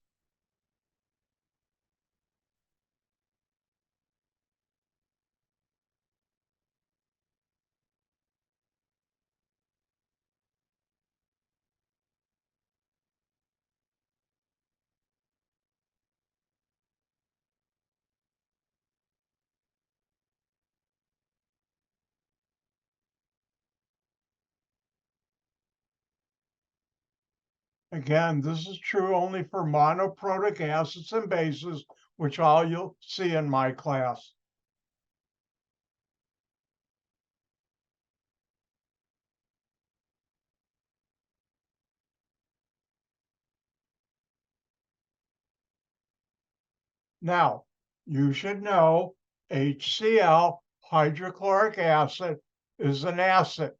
Again, this is true only for monoprotic acids and bases, which all you'll see in my class. Now, you should know HCl, hydrochloric acid, is an acid.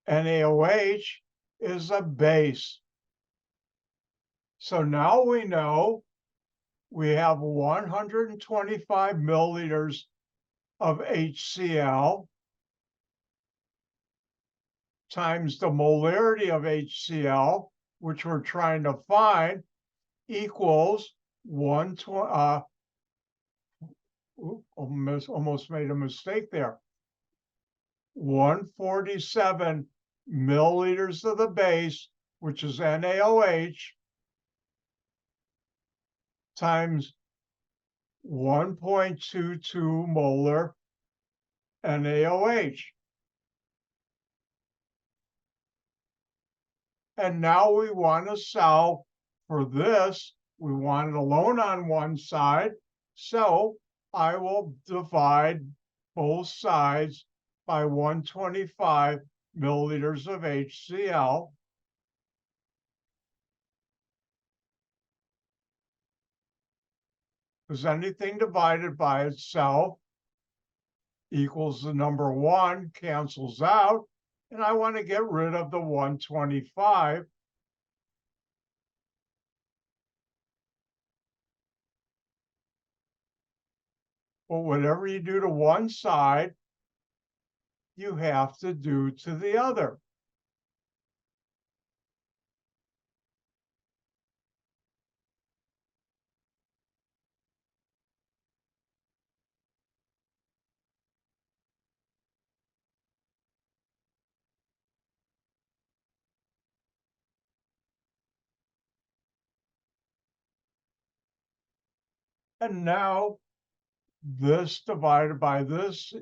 NaOH is a base. So now we know we have 125 milliliters of HCl times the molarity of HCl, which we're trying to find, equals almost made a mistake there. 147 milliliters of the base, which is NaOH, times 1.22 molar NaOH. And now we want to solve for this. We want it alone on one side. So I will divide both sides by 125 milliliters of HCl. Because anything divided by itself equals the number 1, cancels out, and I want to get rid of the 125. Well, whatever you do to one side, you have to do to the other. And now this divided by this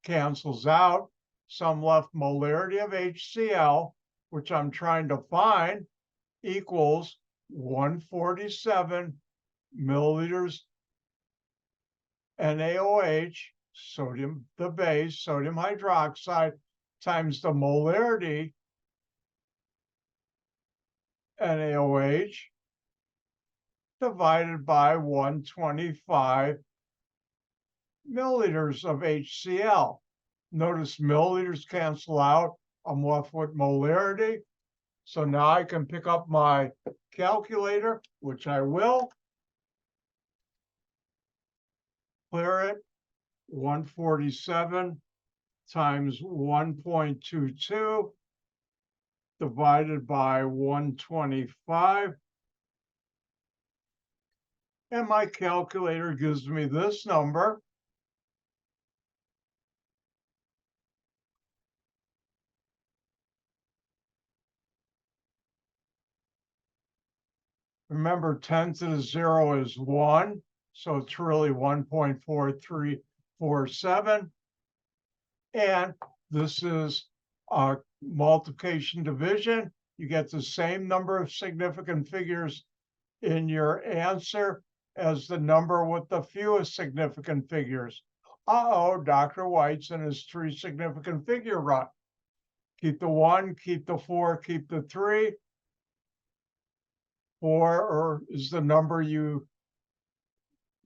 cancels out. So I'm left molarity of HCl, which I'm trying to find, equals 147 milliliters NaOH, sodium, the base, sodium hydroxide, times the molarity NaOH divided by 125 milliliters of HCl. Notice milliliters cancel out. I'm left with molarity. So now I can pick up my calculator, which I will. Clear it. 147 times 1.22 divided by 125. And my calculator gives me this number. Remember, 10 to the 0 is 1, so it's really 1.4347. And this is multiplication division. You get the same number of significant figures in your answer as the number with the fewest significant figures. Uh-oh, Dr. White's in his 3 significant figure run. Keep the 1, keep the 4, keep the 3. 4 is the number you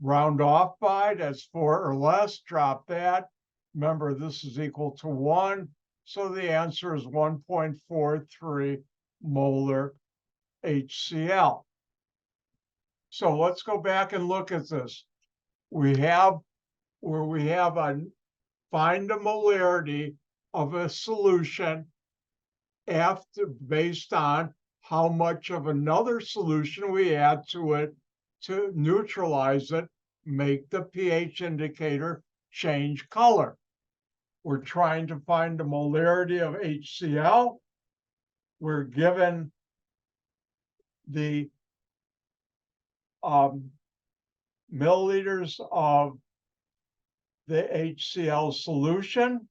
round off by. That's 4 or less. Drop that. Remember, this is equal to 1. So the answer is 1.43 molar HCl. So let's go back and look at this. We have a find the molarity of a solution based on how much of another solution we add to it to neutralize it, make the pH indicator change color. We're trying to find the molarity of HCl. We're given the milliliters of the HCl solution.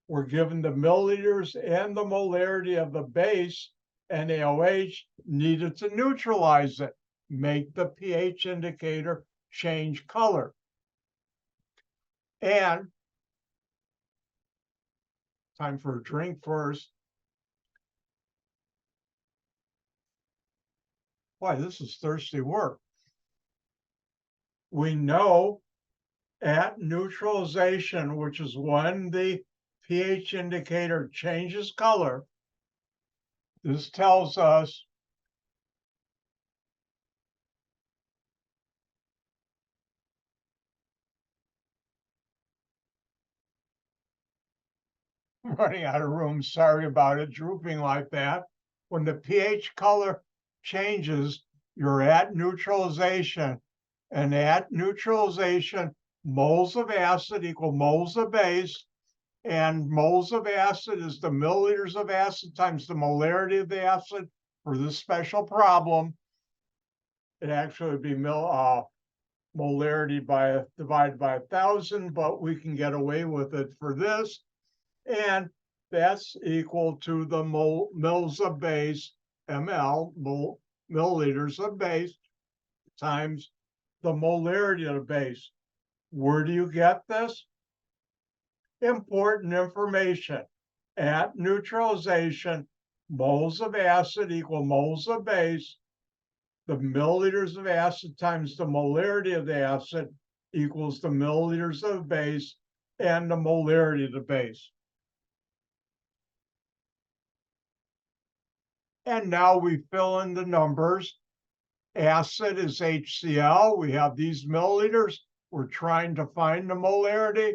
We're given the milliliters and the molarity of the base, NaOH, needed to neutralize it, make the pH indicator change color. And time for a drink first. Boy, this is thirsty work. We know at neutralization, which is when the pH indicator changes color, this tells us running out of room, sorry about it, drooping like that. When the pH color changes, you're at neutralization. And at neutralization, moles of acid equal moles of base. And moles of acid is the milliliters of acid times the molarity of the acid for this special problem. It actually would be molarity divided by 1,000, but we can get away with it for this. And that's equal to the moles of base, milliliters of base, times the molarity of the base. Where do you get this? Important information. At neutralization, moles of acid equal moles of base. The milliliters of acid times the molarity of the acid equals the milliliters of base and the molarity of the base. And now we fill in the numbers. Acid is HCl. We have these milliliters. We're trying to find the molarity.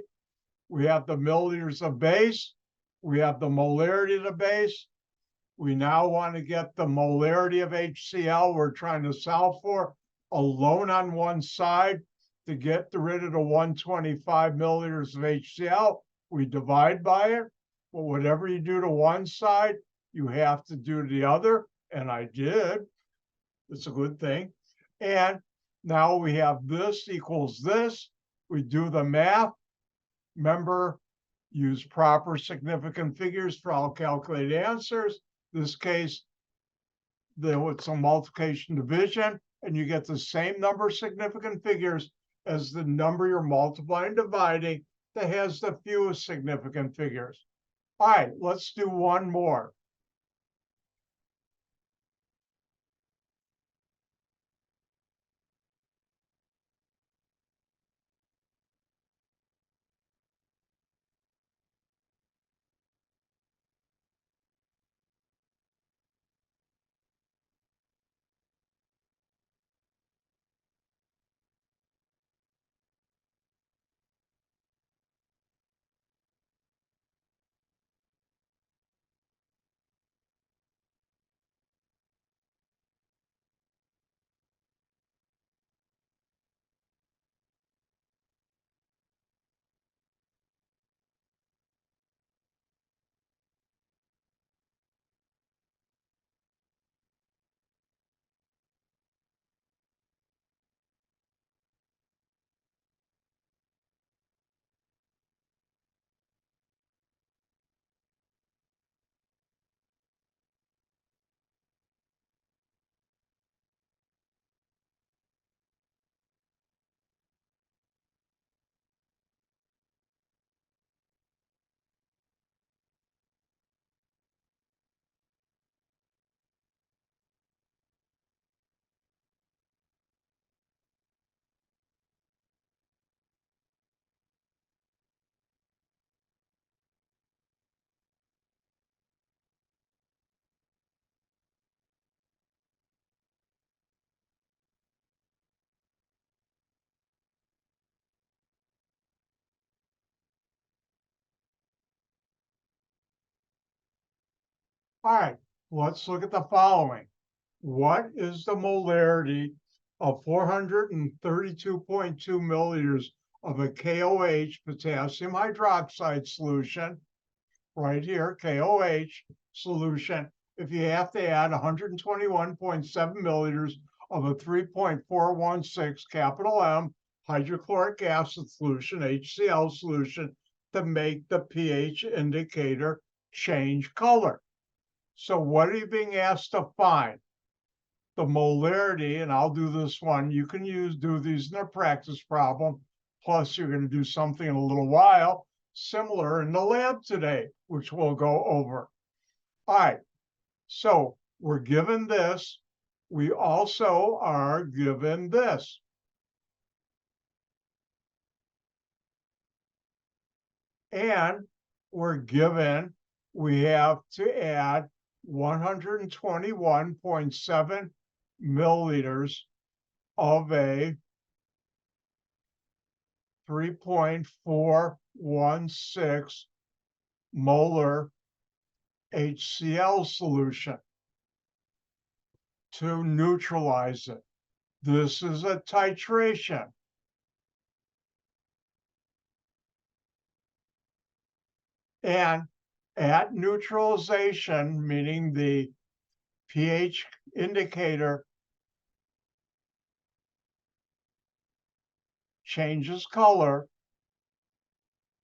We have the milliliters of base. We have the molarity of the base. We now want to get the molarity of HCl we're trying to solve for alone on one side. To get rid of the 125 milliliters of HCl, we divide by it. But whatever you do to one side, you have to do to the other, and I did. It's a good thing. And now we have this equals this. We do the math. Remember, Use proper significant figures for all calculated answers. This case, it's a multiplication division, and you get the same number of significant figures as the number you're multiplying and dividing that has the fewest significant figures. All right, let's do one more. All right, let's look at the following. What is the molarity of 432.2 milliliters of a KOH potassium hydroxide solution? Right here, KOH solution, if you have to add 121.7 milliliters of a 3.416 capital M hydrochloric acid solution, HCl solution, to make the pH indicator change color. So what are you being asked to find? The molarity, and I'll do this one. You can do these in a practice problem. Plus, you're going to do something in a little while similar in the lab today, which we'll go over. All right, so we're given this. We also are given this. And we're given, we have to add 121.7 milliliters of a 3.416 molar HCl solution to neutralize it. This is a titration. And at neutralization, meaning the pH indicator changes color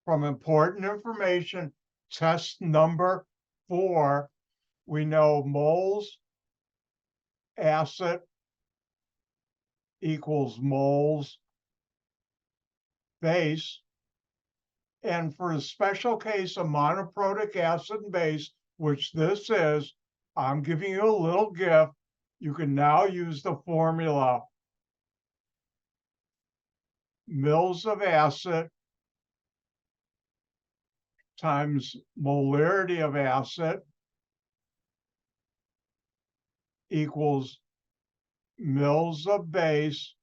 from important information, test number 4, we know moles acid equals moles base. And for a special case of monoprotic acid and base, which this is, I'm giving you a little gift. You can now use the formula. Mils of acid times molarity of acid equals mils of base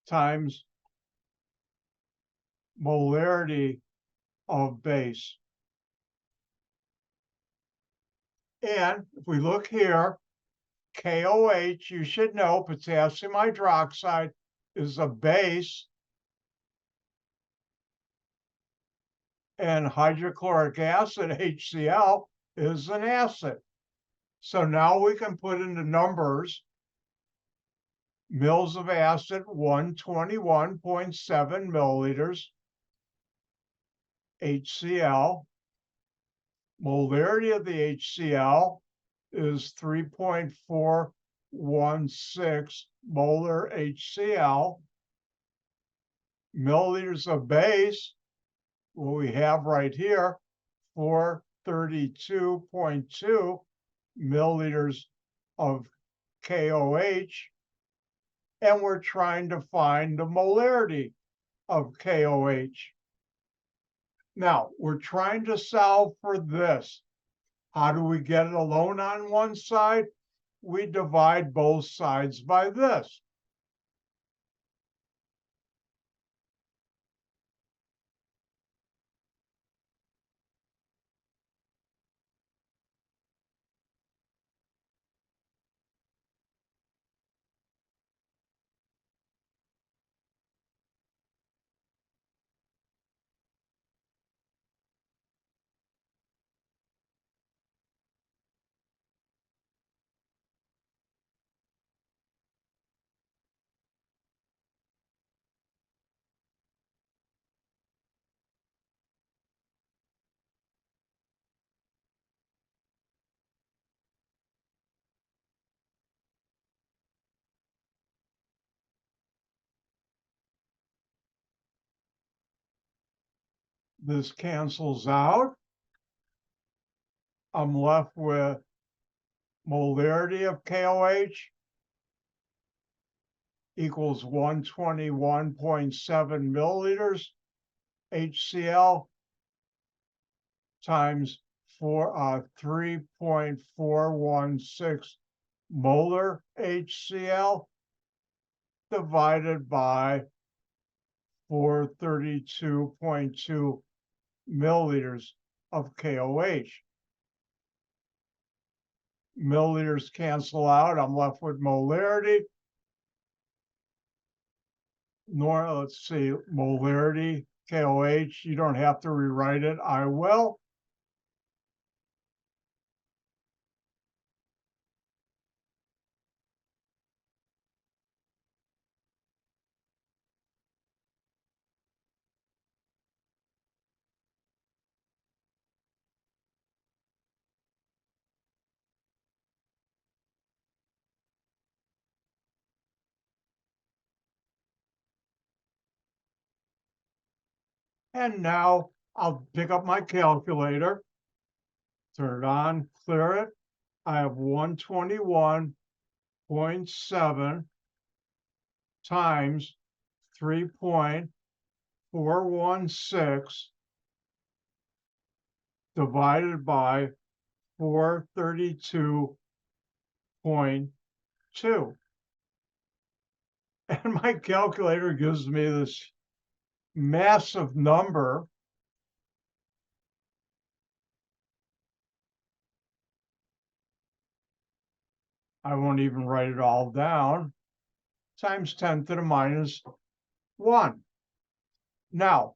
times molarity of base. And if we look here, KOH, you should know potassium hydroxide is a base, and hydrochloric acid, HCl, is an acid. So now we can put into numbers mils of acid, 121.7 milliliters, HCl. Molarity of the HCl is 3.416 molar HCl. Milliliters of base, what we have right here, 432.2 milliliters of KOH, and we're trying to find the molarity of KOH. Now, we're trying to solve for this. How do we get it alone on one side? We divide both sides by this. This cancels out. I'm left with molarity of KOH equals 121.7 milliliters HCl times 3.416 molar HCl divided by 432.2 milliliters of KOH. Milliliters cancel out. I'm left with molarity. Let's see, molarity, KOH. You don't have to rewrite it. I will. And now I'll pick up my calculator, turn it on, clear it. I have 121.7 times 3.416 divided by 432.2. And my calculator gives me this massive number. I won't even write it all down. Times 10 to the minus 1. Now,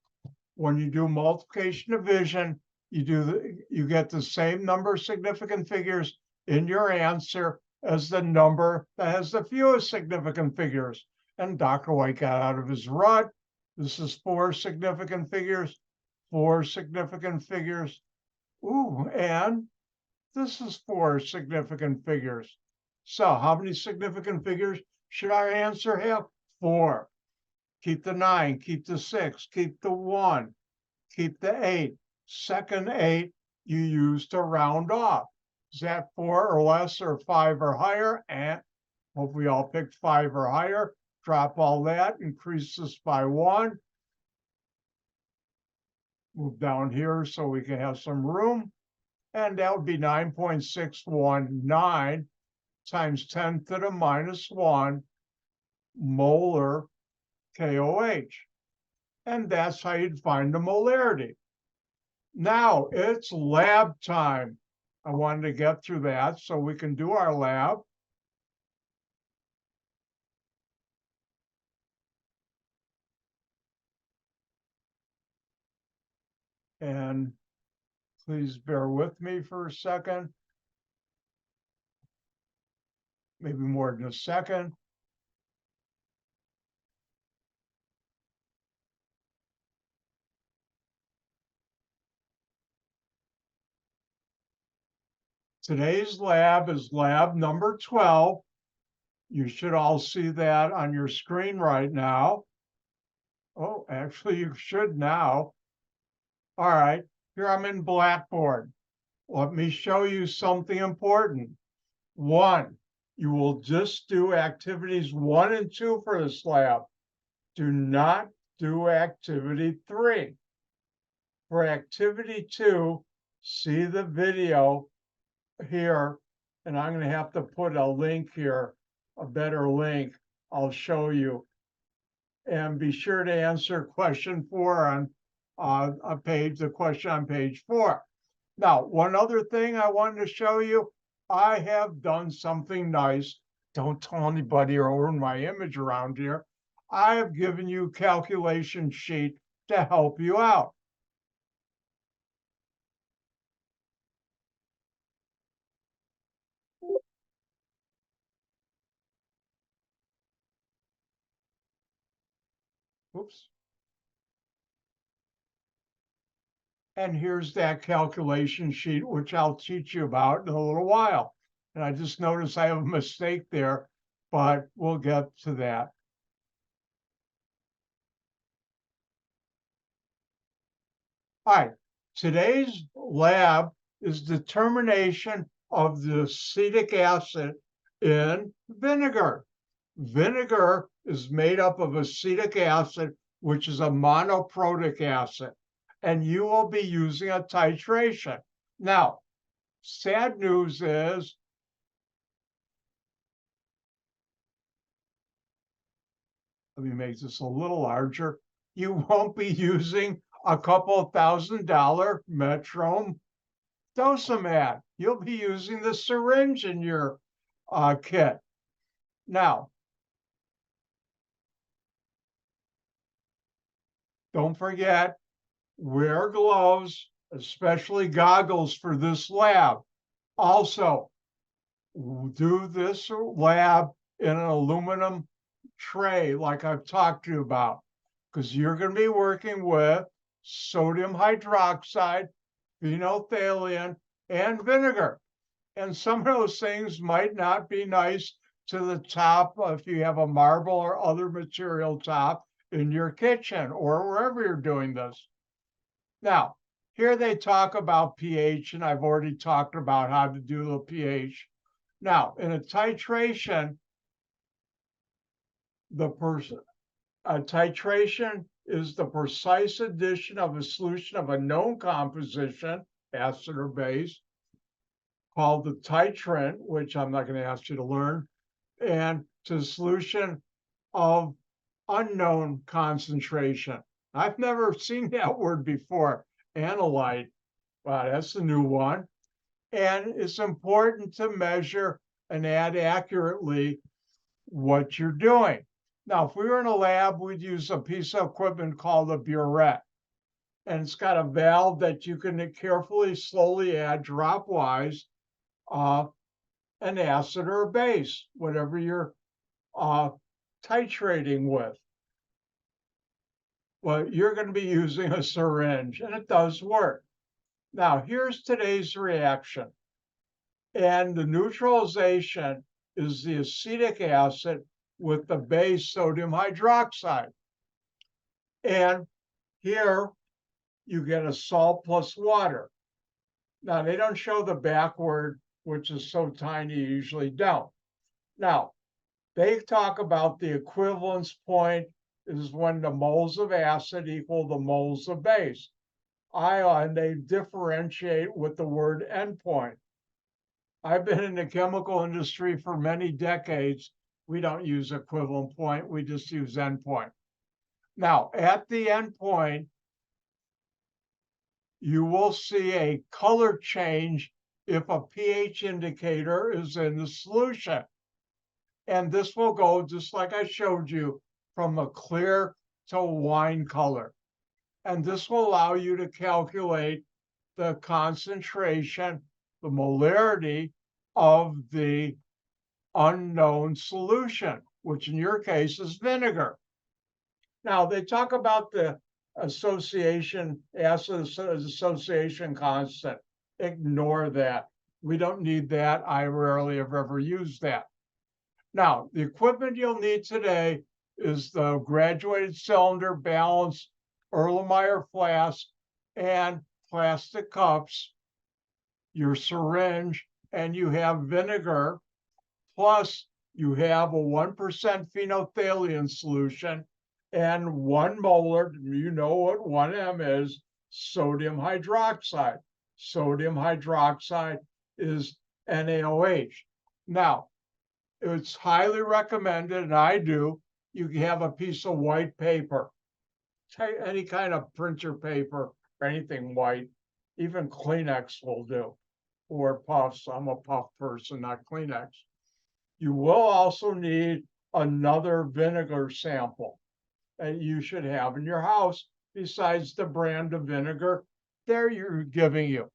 when you do multiplication division, you get the same number of significant figures in your answer as the number that has the fewest significant figures. And Dr. White got out of his rut. This is 4 significant figures, 4 significant figures. Ooh, and this is 4 significant figures. So how many significant figures should our answer have? 4. Keep the 9, keep the 6, keep the 1, keep the 8. Second 8 you use to round off. Is that 4 or less or 5 or higher? And hope we all picked 5 or higher. Drop all that, increase this by 1. Move down here so we can have some room. And that would be 9.619 times 10 to the minus 1 molar KOH. And that's how you'd find the molarity. Now it's lab time. I wanted to get through that so we can do our lab. And please bear with me for a second. Maybe more than a second. Today's lab is lab number 12. You should all see that on your screen right now. Oh, actually, you should now. All right, here I'm in Blackboard. Let me show you something important. One, you will just do activities 1 and 2 for this lab. Do not do activity 3. For activity 2, see the video here, and I'm going to have to put a link here, a better link. I'll show you. And be sure to answer question 4 on the question on page 4. Now, one other thing I wanted to show you, I have done something nice. Don't tell anybody or ruin my image around here. I have given you a calculation sheet to help you out. Oops. And here's that calculation sheet, which I'll teach you about in a little while. And I just noticed I have a mistake there, but we'll get to that. All right, today's lab is determination of the acetic acid in vinegar. Vinegar is made up of acetic acid, which is a monoprotic acid, and you will be using a titration. Now, sad news is, let me make this a little larger, you won't be using a couple $1,000 Metron Dosamat. You'll be using the syringe in your kit. Now, don't forget, wear gloves, especially goggles for this lab. Also, do this lab in an aluminum tray like I've talked to you about, because you're going to be working with sodium hydroxide, phenolphthalein, and vinegar. And some of those things might not be nice to the top if you have a marble or other material top in your kitchen or wherever you're doing this. Now, here they talk about pH, and I've already talked about how to do the pH. Now, in a titration, titration is the precise addition of a solution of a known composition, acid or base, called the titrant, which I'm not going to ask you to learn, and to solution of unknown concentration. I've never seen that word before, analyte. Wow, that's a new one. And it's important to measure and add accurately what you're doing. Now, if we were in a lab, we'd use a piece of equipment called a burette. And it's got a valve that you can carefully, slowly add dropwise an acid or a base, whatever you're titrating with. Well, you're going to be using a syringe, and it does work. Now, here's today's reaction. And the neutralization is the acetic acid with the base sodium hydroxide. And here you get a salt plus water. Now, they don't show the backward, which is so tiny, you usually don't. Now, they talk about the equivalence point is when the moles of acid equal the moles of base. And they differentiate with the word endpoint. I've been in the chemical industry for many decades. We don't use equivalent point, we just use endpoint. Now, at the endpoint, you will see a color change if a pH indicator is in the solution. And this will go, just like I showed you, from a clear to wine color. And this will allow you to calculate the concentration, the molarity of the unknown solution, which in your case is vinegar. Now, they talk about the acid association constant. Ignore that. We don't need that. I rarely have ever used that. Now, the equipment you'll need today is the graduated cylinder, balanced Erlenmeyer flask, and plastic cups, your syringe, and you have vinegar, plus you have a 1% phenolphthalein solution and 1 molar, you know what 1M is, sodium hydroxide. Sodium hydroxide is NaOH. Now, it's highly recommended, and I do, you have a piece of white paper, any kind of printer paper, or anything white, even Kleenex will do, or puffs. I'm a puff person, not Kleenex. You will also need another vinegar sample that you should have in your house besides the brand of vinegar there you're giving you.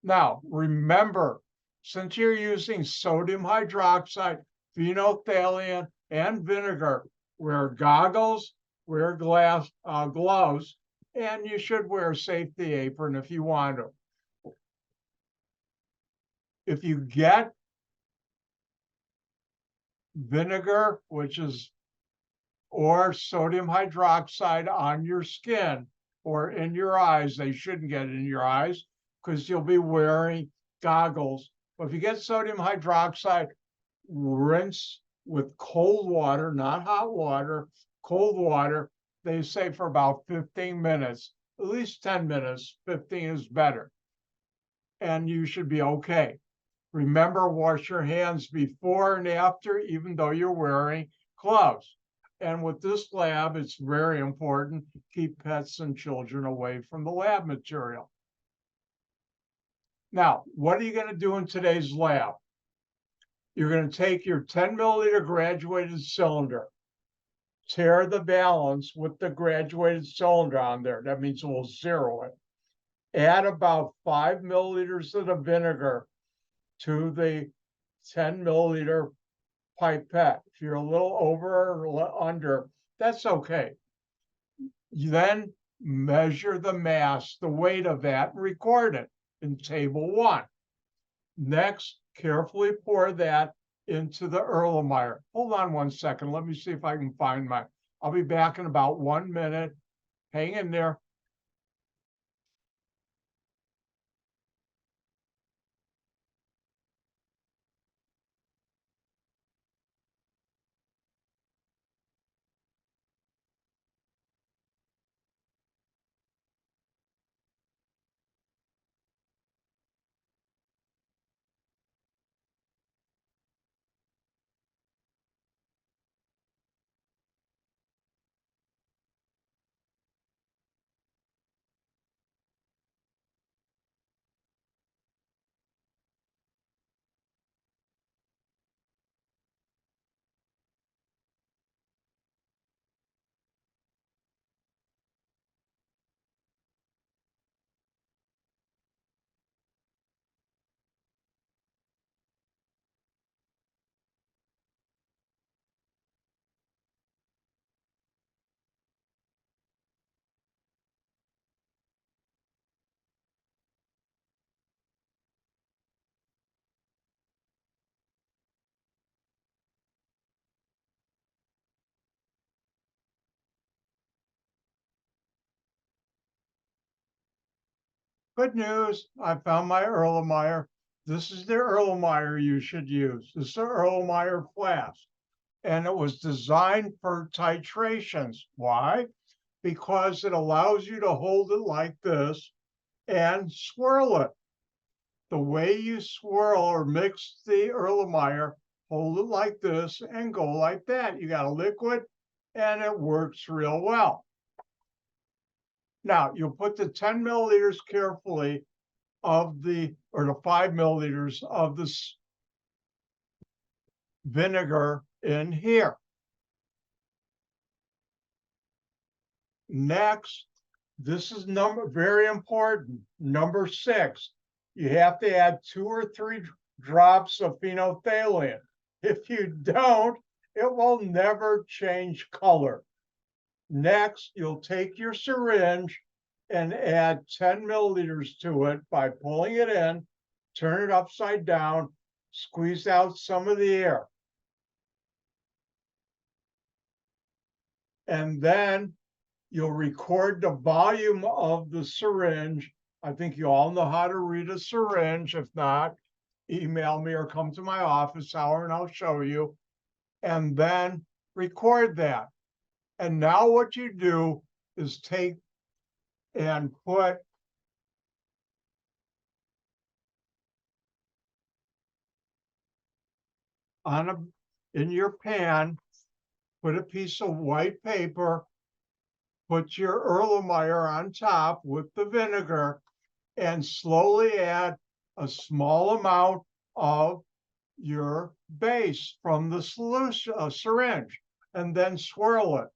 Now, remember, since you're using sodium hydroxide, phenolphthalein, and vinegar, wear goggles, wear gloves, and you should wear a safety apron if you want to. If you get vinegar, or sodium hydroxide on your skin or in your eyes, they shouldn't get in your eyes because you'll be wearing goggles. But if you get sodium hydroxide, rinse with cold water, not hot water, cold water. They say for about 15 minutes, at least 10 minutes, 15 is better. And you should be okay. Remember, wash your hands before and after, even though you're wearing gloves. And with this lab, it's very important to keep pets and children away from the lab material. Now, what are you going to do in today's lab? You're going to take your 10 milliliter graduated cylinder, tear the balance with the graduated cylinder on there. That means we'll zero it. Add about 5 milliliters of the vinegar to the 10 milliliter pipette. If you're a little over or under, that's okay. You then measure the mass, the weight of that, and record it in table 1. Next, carefully pour that into the Erlenmeyer. Hold on 1 second. Let me see if I can find my, I'll be back in about 1 minute. Hang in there. Good news, I found my Erlenmeyer. This is the Erlenmeyer you should use. This is the Erlenmeyer flask. And it was designed for titrations. Why? Because it allows you to hold it like this and swirl it. The way you swirl or mix the Erlenmeyer, hold it like this and go like that. You got a liquid and it works real well. Now, you'll put the 10 milliliters carefully of the 5 milliliters of this vinegar in here. Next, this is very important. Number 6, you have to add 2 or 3 drops of phenolphthalein. If you don't, it will never change color. Next, you'll take your syringe and add 10 milliliters to it by pulling it in turn it upside down, squeeze out some of the air. And then you'll record the volume of the syringe. I think you all know how to read a syringe. If not, email me or come to my office hour and I'll show you. And then record that. And now what you do is take and put in your pan, put a piece of white paper, put your Erlenmeyer on top with the vinegar, and slowly add a small amount of your base from the solution, syringe, and then swirl it.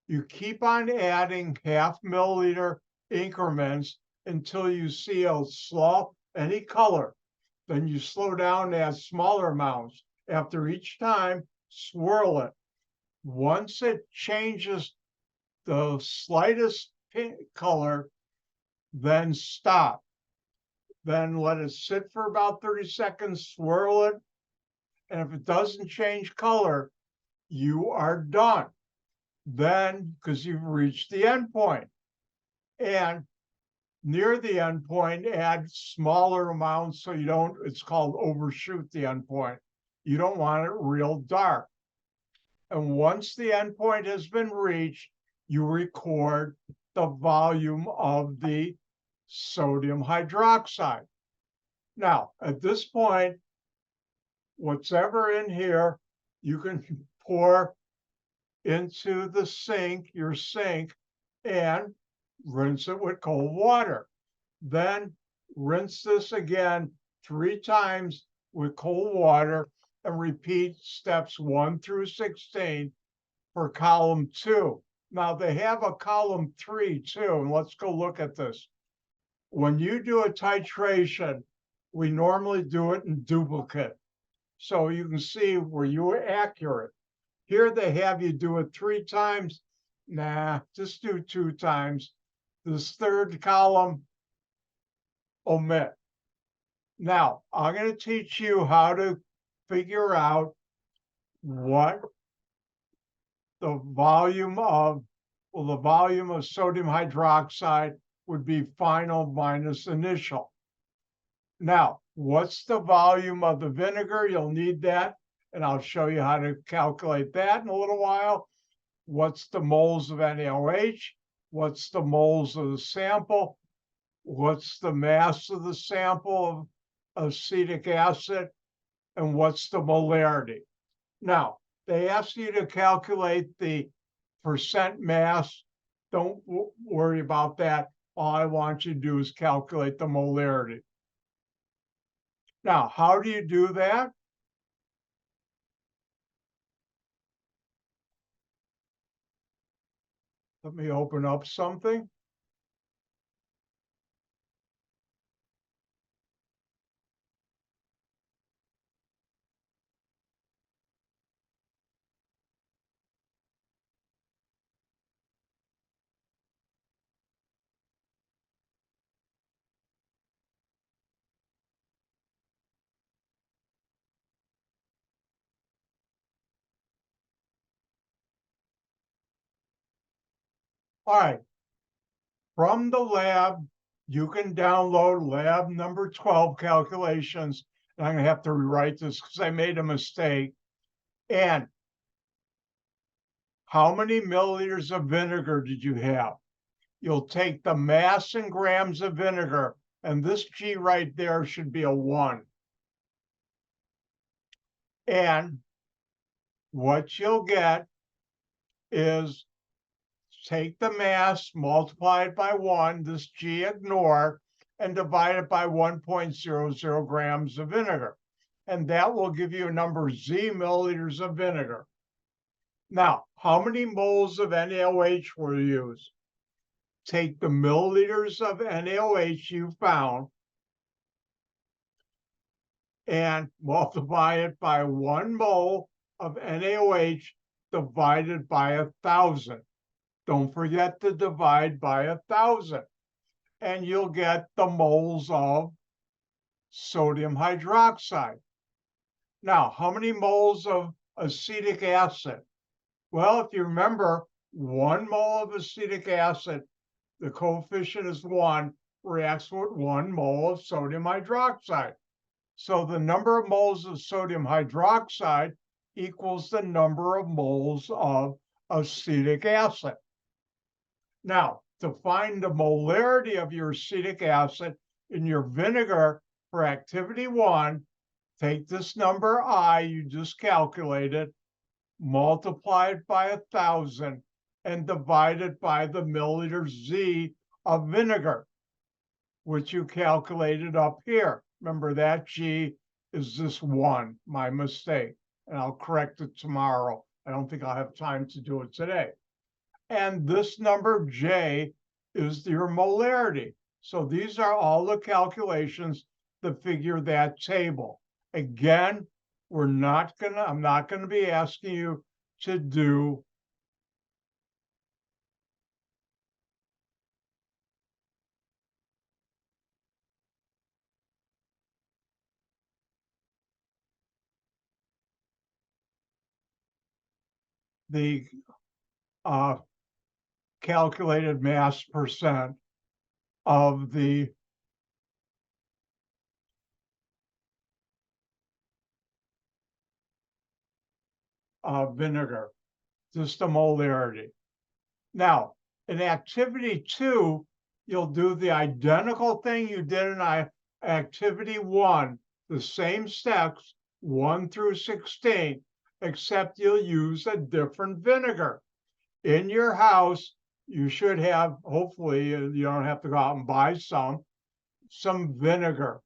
You keep on adding half-milliliter increments until you see a slow, any color. Then you slow down, add smaller amounts. After each time, swirl it. Once it changes the slightest pink color, then stop. Then let it sit for about 30 seconds, swirl it. And if it doesn't change color, you are done. Then, because you've reached the end point. And near the end point, add smaller amounts so you don't, it's called overshoot the end point. You don't want it real dark. And once the end point has been reached, you record the volume of the sodium hydroxide. Now, at this point, whatever in here, you can pour into the sink, your sink, and rinse it with cold water. Then rinse this again 3 times with cold water and repeat steps 1 through 16 for column 2. Now they have a column 3 too, and let's go look at this. When you do a titration, we normally do it in duplicate. So you can see where you were accurate. Here they have you do it 3 times. Nah, just do 2 times. This third column, omit. Now, I'm going to teach you how to figure out what the volume of, well, the volume of sodium hydroxide would be final minus initial. Now, what's the volume of the vinegar? You'll need that, and I'll show you how to calculate that in a little while. What's the moles of NaOH? What's the moles of the sample? What's the mass of the sample of acetic acid? And what's the molarity? Now, they ask you to calculate the percent mass. Don't worry about that. All I want you to do is calculate the molarity. Now, how do you do that? Let me open up something. All right. From the lab, you can download lab number 12 calculations. And I'm going to have to rewrite this because I made a mistake. And how many milliliters of vinegar did you have? You'll take the mass in grams of vinegar, and this G right there should be a 1. And what you'll get is take the mass, multiply it by 1, this G ignore, and divide it by 1.00 grams of vinegar. And that will give you a number Z milliliters of vinegar. Now, how many moles of NaOH were used? Take the milliliters of NaOH you found and multiply it by 1 mole of NaOH divided by 1,000. Don't forget to divide by 1,000. And you'll get the moles of sodium hydroxide. Now, how many moles of acetic acid? Well, if you remember, 1 mole of acetic acid, the coefficient is 1, reacts with 1 mole of sodium hydroxide. So the number of moles of sodium hydroxide equals the number of moles of acetic acid. Now, to find the molarity of your acetic acid in your vinegar for activity 1, take this number I you just calculated, multiply it by 1,000, and divide it by the milliliter Z of vinegar, which you calculated up here. Remember that G is this 1, my mistake, and I'll correct it tomorrow. I don't think I'll have time to do it today. And this number J is your molarity. So these are all the calculations that figure that table. Again, I'm not gonna be asking you to do the calculated mass percent of the vinegar, just the molarity. Now, in activity 2, you'll do the identical thing you did in activity 1, the same steps, 1 through 16, except you'll use a different vinegar. In your house, you should have, hopefully, you don't have to go out and buy some vinegar.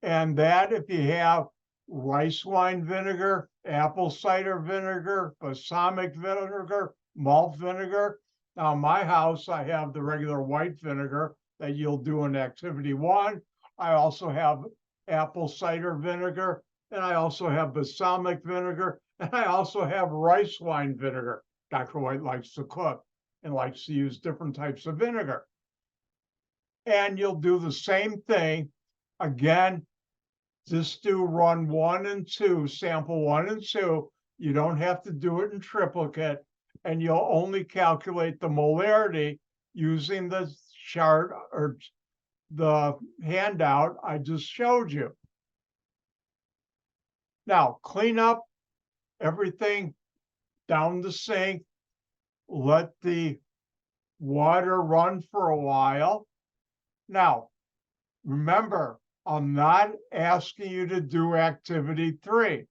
And that, if you have rice wine vinegar, apple cider vinegar, balsamic vinegar, malt vinegar. Now, in my house, I have the regular white vinegar that you'll do in activity 1. I also have apple cider vinegar, and I also have balsamic vinegar, and I also have rice wine vinegar. Dr. White likes to cook and likes to use different types of vinegar. And you'll do the same thing again. Just do run 1 and 2, sample 1 and 2. You don't have to do it in triplicate, and you'll only calculate the molarity using the chart or the handout I just showed you. Now, clean up everything down the sink. Let the water run for a while. Now, remember, I'm not asking you to do activity 3.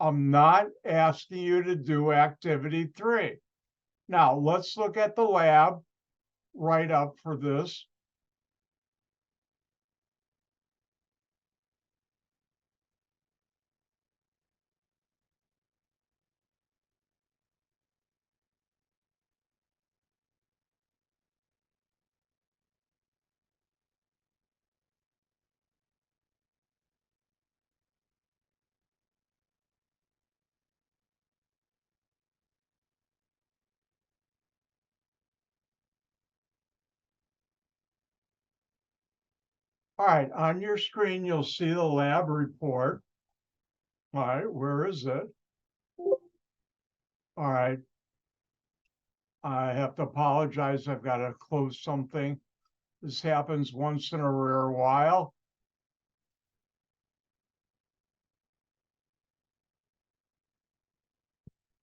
I'm not asking you to do activity 3. Now, let's look at the lab write-up for this. All right, on your screen, you'll see the lab report. All right, where is it? All right. I have to apologize. I've got to close something. This happens once in a rare while.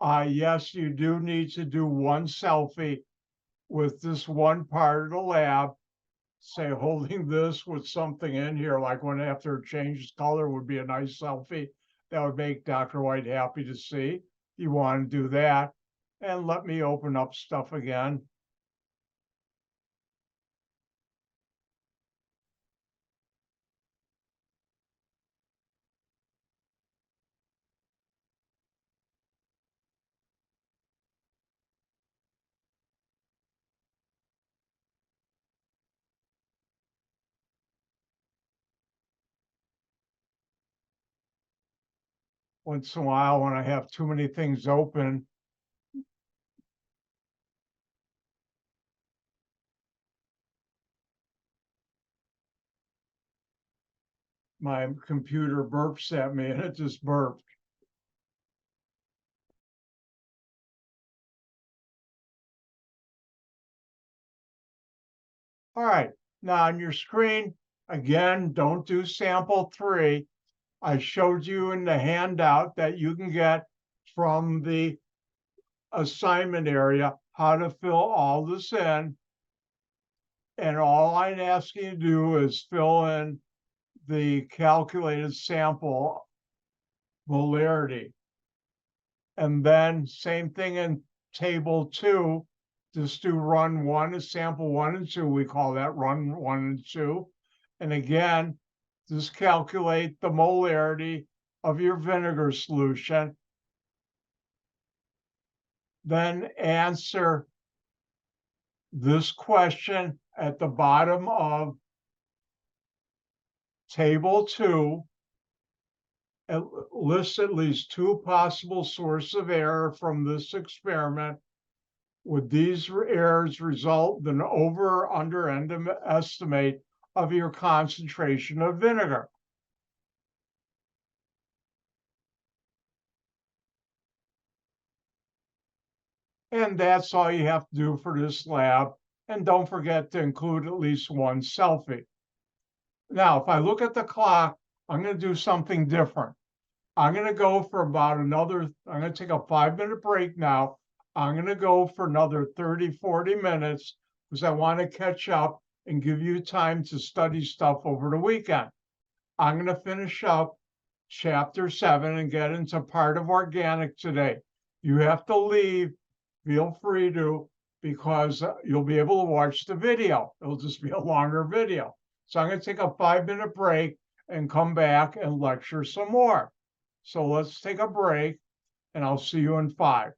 Yes, you do need to do one selfie with this one part of the lab, say holding this with something in here, like when after it changes color would be a nice selfie. That would make Dr. White happy to see. You want to do that. And let me open up stuff again. Once in a while, when I have too many things open, My computer burps at me and it just burped. All right, now on your screen, again, don't do sample 3. I showed you in the handout that you can get from the assignment area how to fill all this in. And all I'm asking you to do is fill in the calculated sample molarity. And then same thing in table 2, just do run 1 is sample 1 and 2. We call that run 1 and 2. And again, just calculate the molarity of your vinegar solution. Then answer this question at the bottom of table 2. It lists at least 2 possible sources of error from this experiment. Would these errors result in an over or under estimate of your concentration of vinegar? And that's all you have to do for this lab. And don't forget to include at least one selfie. Now, if I look at the clock, I'm going to do something different. I'm going to go for about another, I'm going to take a 5-minute break now. I'm going to go for another 30, 40 minutes because I want to catch up and give you time to study stuff over the weekend. I'm going to finish up chapter 7 and get into part of organic today. You have to leave, feel free to, because you'll be able to watch the video. It'll just be a longer video. So I'm going to take a 5-minute break and come back and lecture some more. So let's take a break and I'll see you in 5.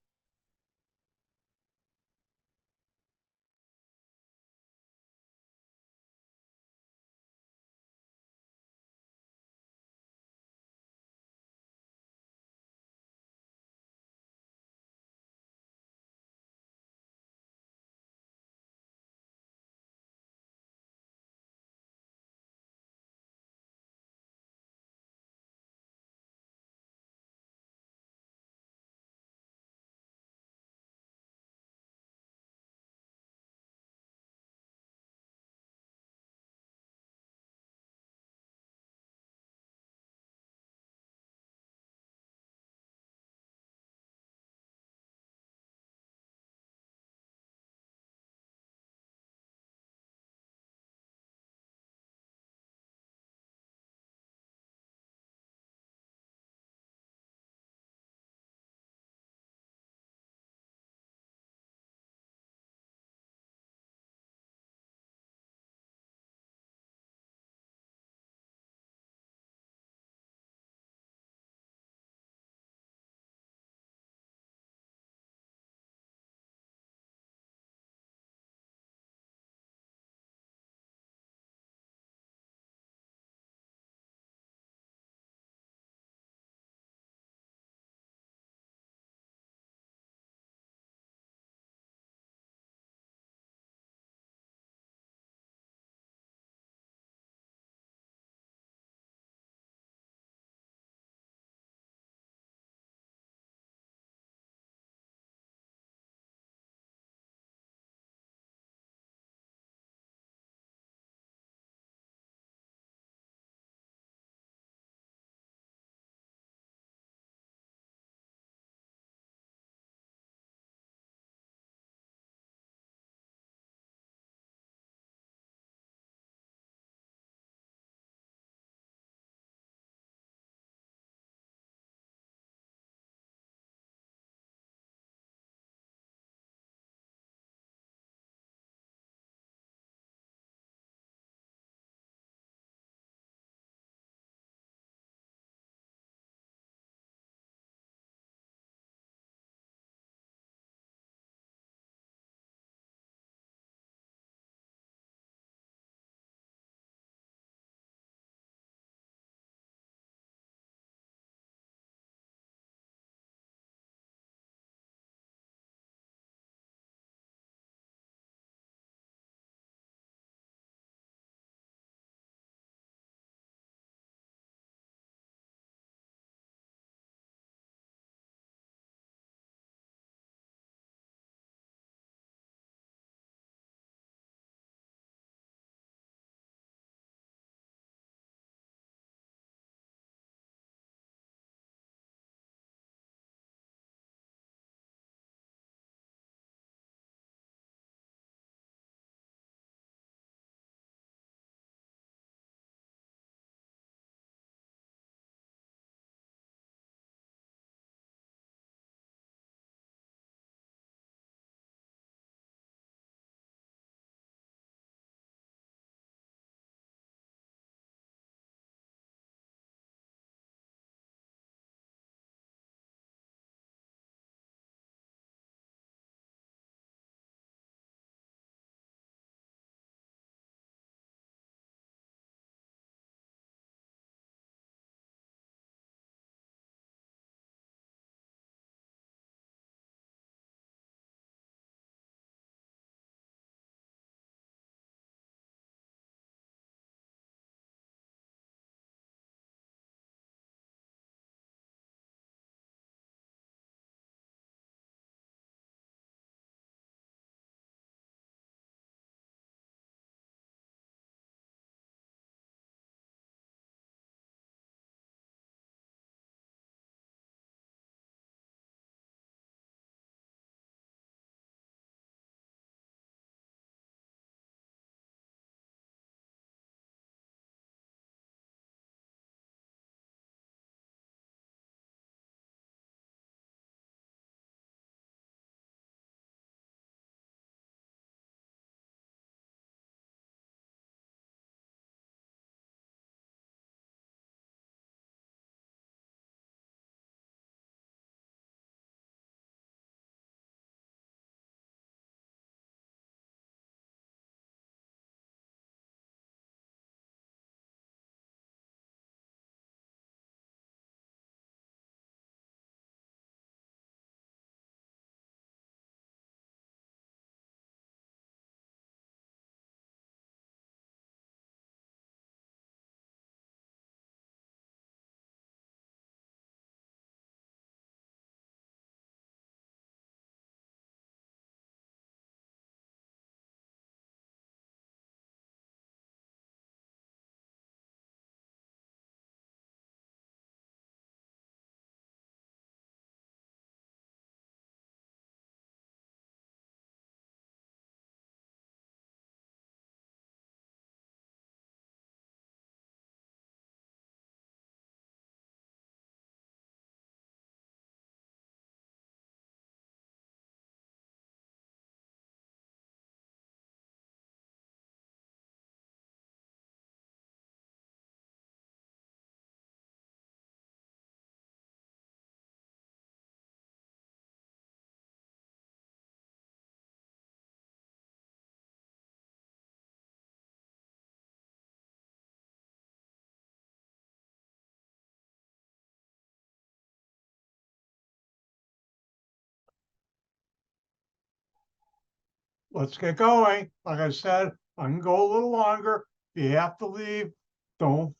let's get going. Like I said, I can go a little longer. If you have to leave, don't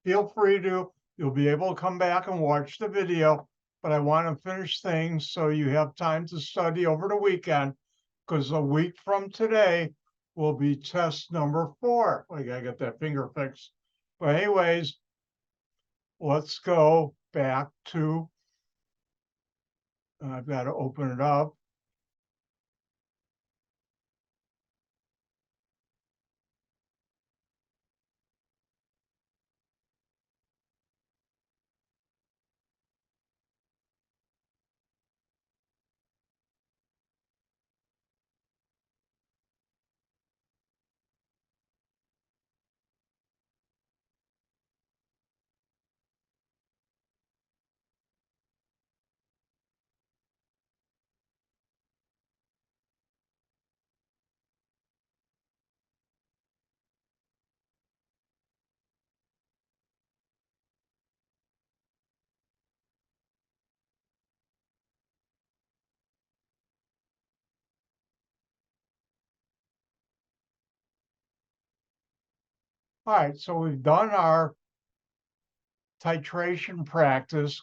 feel free to. You'll be able to come back and watch the video. But I want to finish things so you have time to study over the weekend, because a week from today will be test number 4. I gotta get that finger fixed. But anyways, let's go back to, I've got to open it up. All right, so we've done our titration practice,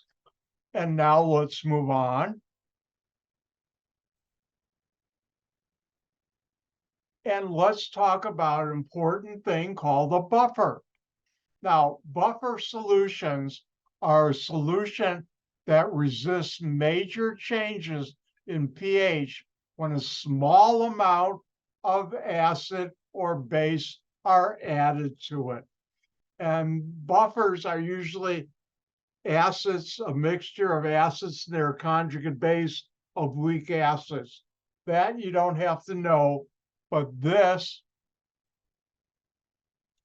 and now let's move on. And let's talk about an important thing called a buffer. Now, buffer solutions are a solution that resists major changes in pH when a small amount of acid or base are added to it. And buffers are usually acids, a mixture of acids and their conjugate base of weak acids. That you don't have to know, but this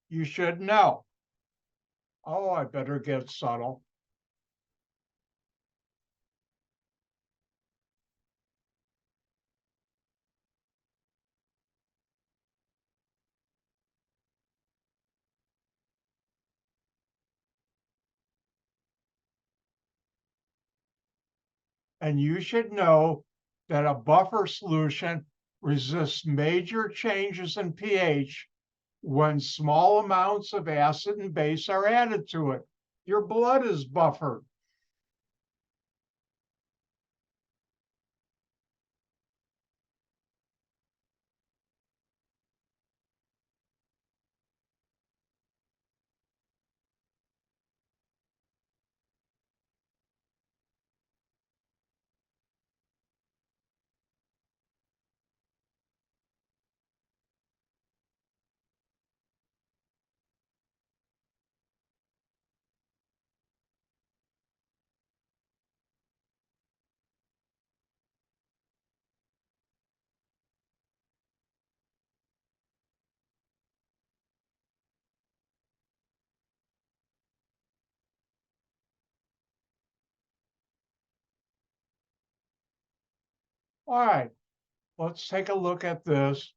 you should know. Oh, I better get subtle. And you should know that a buffer solution resists major changes in pH when small amounts of acid and base are added to it. Your blood is buffered. All right, let's take a look at this.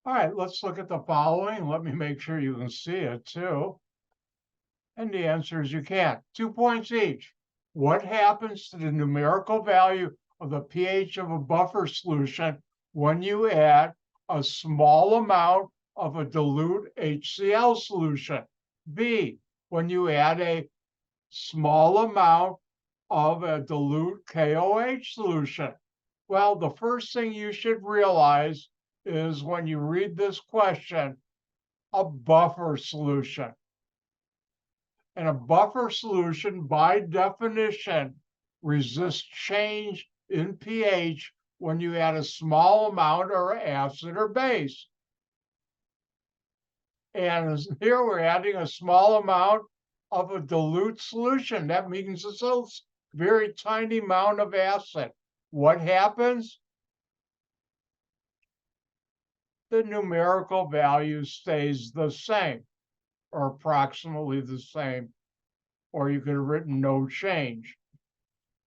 All right, let's look at the following. Let me make sure you can see it too. And the answer is you can't. 2 points each. What happens to the numerical value of the pH of a buffer solution when you add a small amount of a dilute HCl solution? B, when you add a small amount of a dilute KOH solution. Well, the first thing you should realize is when you read this question, a buffer solution. And a buffer solution, by definition, resists change in pH when you add a small amount or acid or base. And here we're adding a small amount of a dilute solution. That means it's a very tiny amount of acid. What happens? The numerical value stays the same, or approximately the same, or you could have written no change.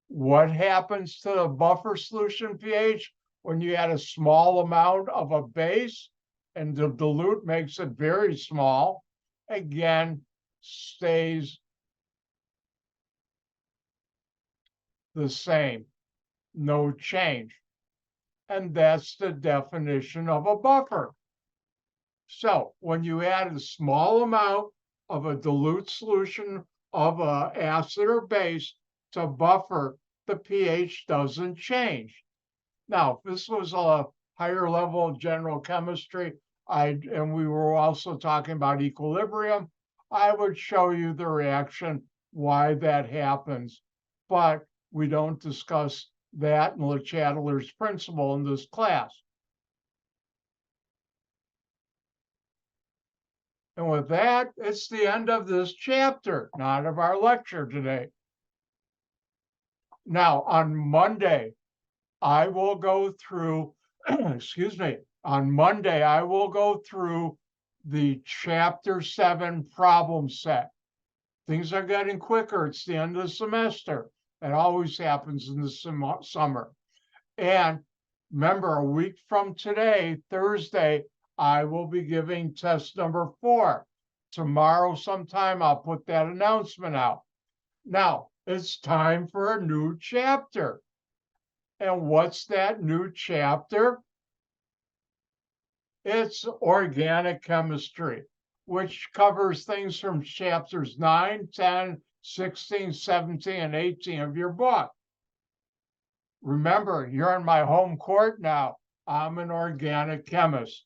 What happens to the buffer solution pH when you add a small amount of a base and the dilute makes it very small? Again, stays the same, no change. And that's the definition of a buffer. So when you add a small amount of a dilute solution of an acid or base to buffer, the pH doesn't change. Now, if this was a higher level of general chemistry, and we were also talking about equilibrium, I would show you the reaction, why that happens. But we don't discuss that in Le Chatelain's principle in this class. And with that, it's the end of this chapter, not of our lecture today. Now, on Monday, I will go through, excuse me, on Monday, I will go through the chapter 7 problem set. Things are getting quicker. It's the end of the semester. It always happens in the summer. And remember, a week from today, Thursday, I will be giving test number 4. Tomorrow sometime, I'll put that announcement out. Now, it's time for a new chapter. And what's that new chapter? It's organic chemistry, which covers things from chapters 9, 10, 16, 17, and 18 of your book. Remember, you're in my home court now. I'm an organic chemist.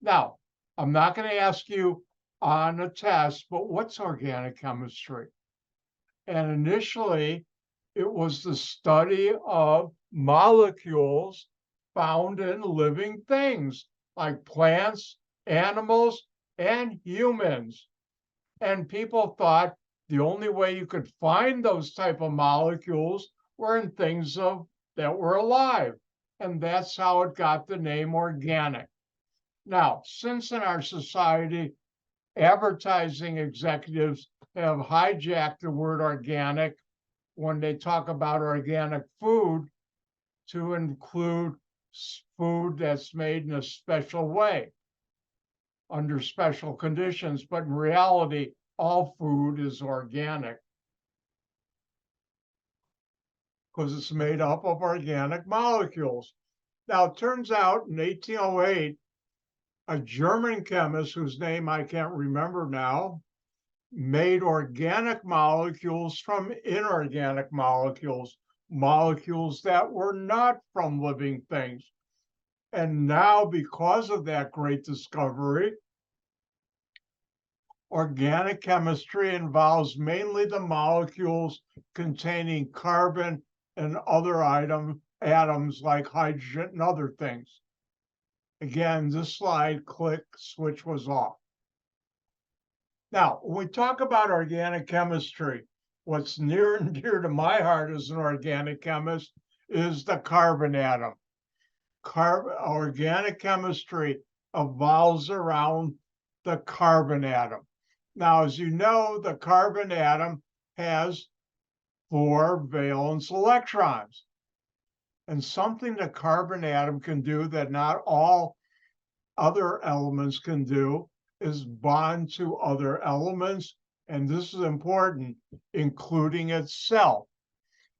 Now, I'm not going to ask you on a test, but what's organic chemistry? And initially, it was the study of molecules found in living things like plants, animals, and humans. And people thought the only way you could find those type of molecules were in things that were alive. And that's how it got the name organic. Now, since in our society, advertising executives have hijacked the word organic when they talk about organic food to include food that's made in a special way under special conditions, but in reality, all food is organic because it's made up of organic molecules. Now, it turns out in 1808, a German chemist whose name I can't remember now made organic molecules from inorganic molecules, molecules that were not from living things. And now, because of that great discovery, organic chemistry involves mainly the molecules containing carbon and other atoms like hydrogen and other things. Again, this slide, click, switch was off. Now, when we talk about organic chemistry, what's near and dear to my heart as an organic chemist is the carbon atom. Organic chemistry evolves around the carbon atom. Now, as you know, the carbon atom has 4 valence electrons. And something the carbon atom can do that not all other elements can do is bond to other elements, and this is important, including itself.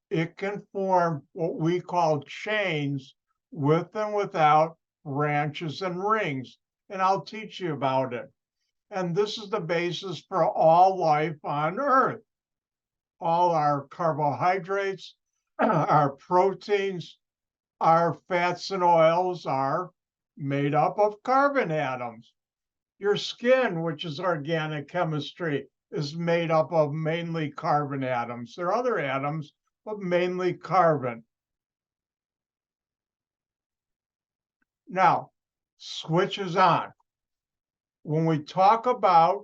It can form what we call chains with and without branches and rings, and I'll teach you about it. And this is the basis for all life on Earth. All our carbohydrates, our proteins, our fats and oils are made up of carbon atoms. Your skin, which is organic chemistry, is made up of mainly carbon atoms. There are other atoms, but mainly carbon. Now, switch is on. When we talk about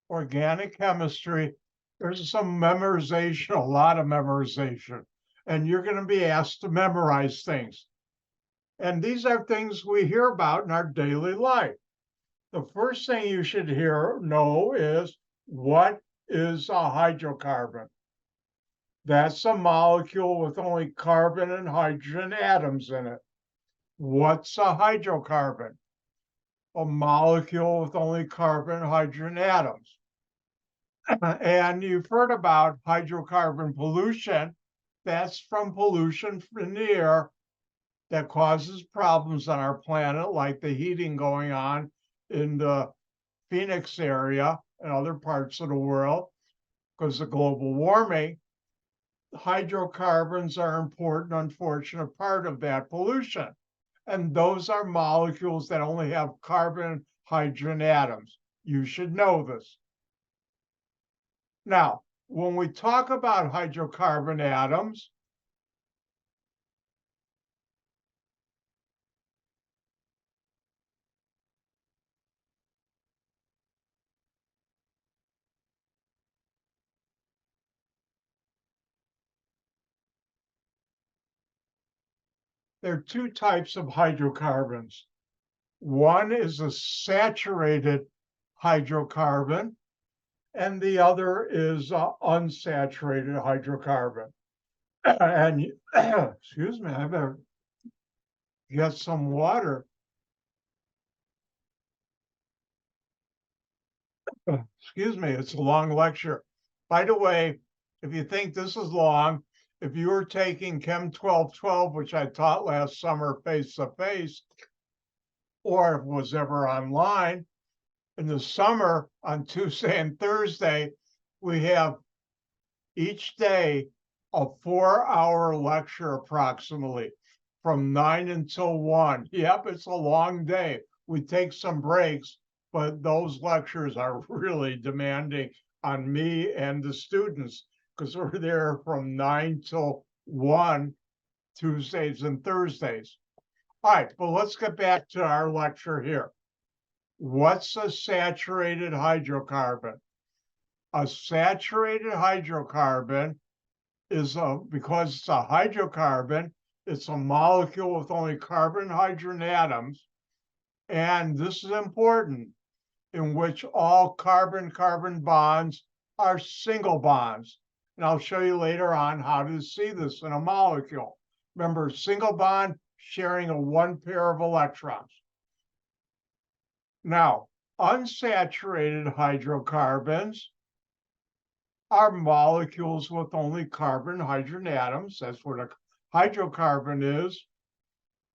organic chemistry, there's some memorization, a lot of memorization, and you're going to be asked to memorize things. And these are things we hear about in our daily life. The first thing you should know is, what is a hydrocarbon? That's a molecule with only carbon and hydrogen atoms in it. What's a hydrocarbon? A molecule with only carbon and hydrogen atoms. And you've heard about hydrocarbon pollution. That's from pollution in the air that causes problems on our planet, like the heating going on in the Phoenix area and other parts of the world because of global warming. Hydrocarbons are an important, unfortunate part of that pollution. And those are molecules that only have carbon, hydrogen atoms. You should know this. Now, when we talk about hydrocarbon atoms, there are two types of hydrocarbons. One is a saturated hydrocarbon, and the other is an unsaturated hydrocarbon. And excuse me, I better get some water. Excuse me, it's a long lecture. By the way, if you think this is long, if you were taking Chem 1212, which I taught last summer face-to-face, or if it was ever online, in the summer on Tuesday and Thursday, we have each day a 4-hour lecture approximately from 9 until 1. Yep, it's a long day. We take some breaks, but those lectures are really demanding on me and the students because we're there from 9 till 1, Tuesdays and Thursdays. All right, but let's get back to our lecture here. What's a saturated hydrocarbon? A saturated hydrocarbon is because it's a hydrocarbon, it's a molecule with only carbon and hydrogen atoms. And this is important, in which all carbon-carbon bonds are single bonds. And I'll show you later on how to see this in a molecule. Remember, single bond sharing a one pair of electrons. Now, unsaturated hydrocarbons are molecules with only carbon and hydrogen atoms. That's what a hydrocarbon is,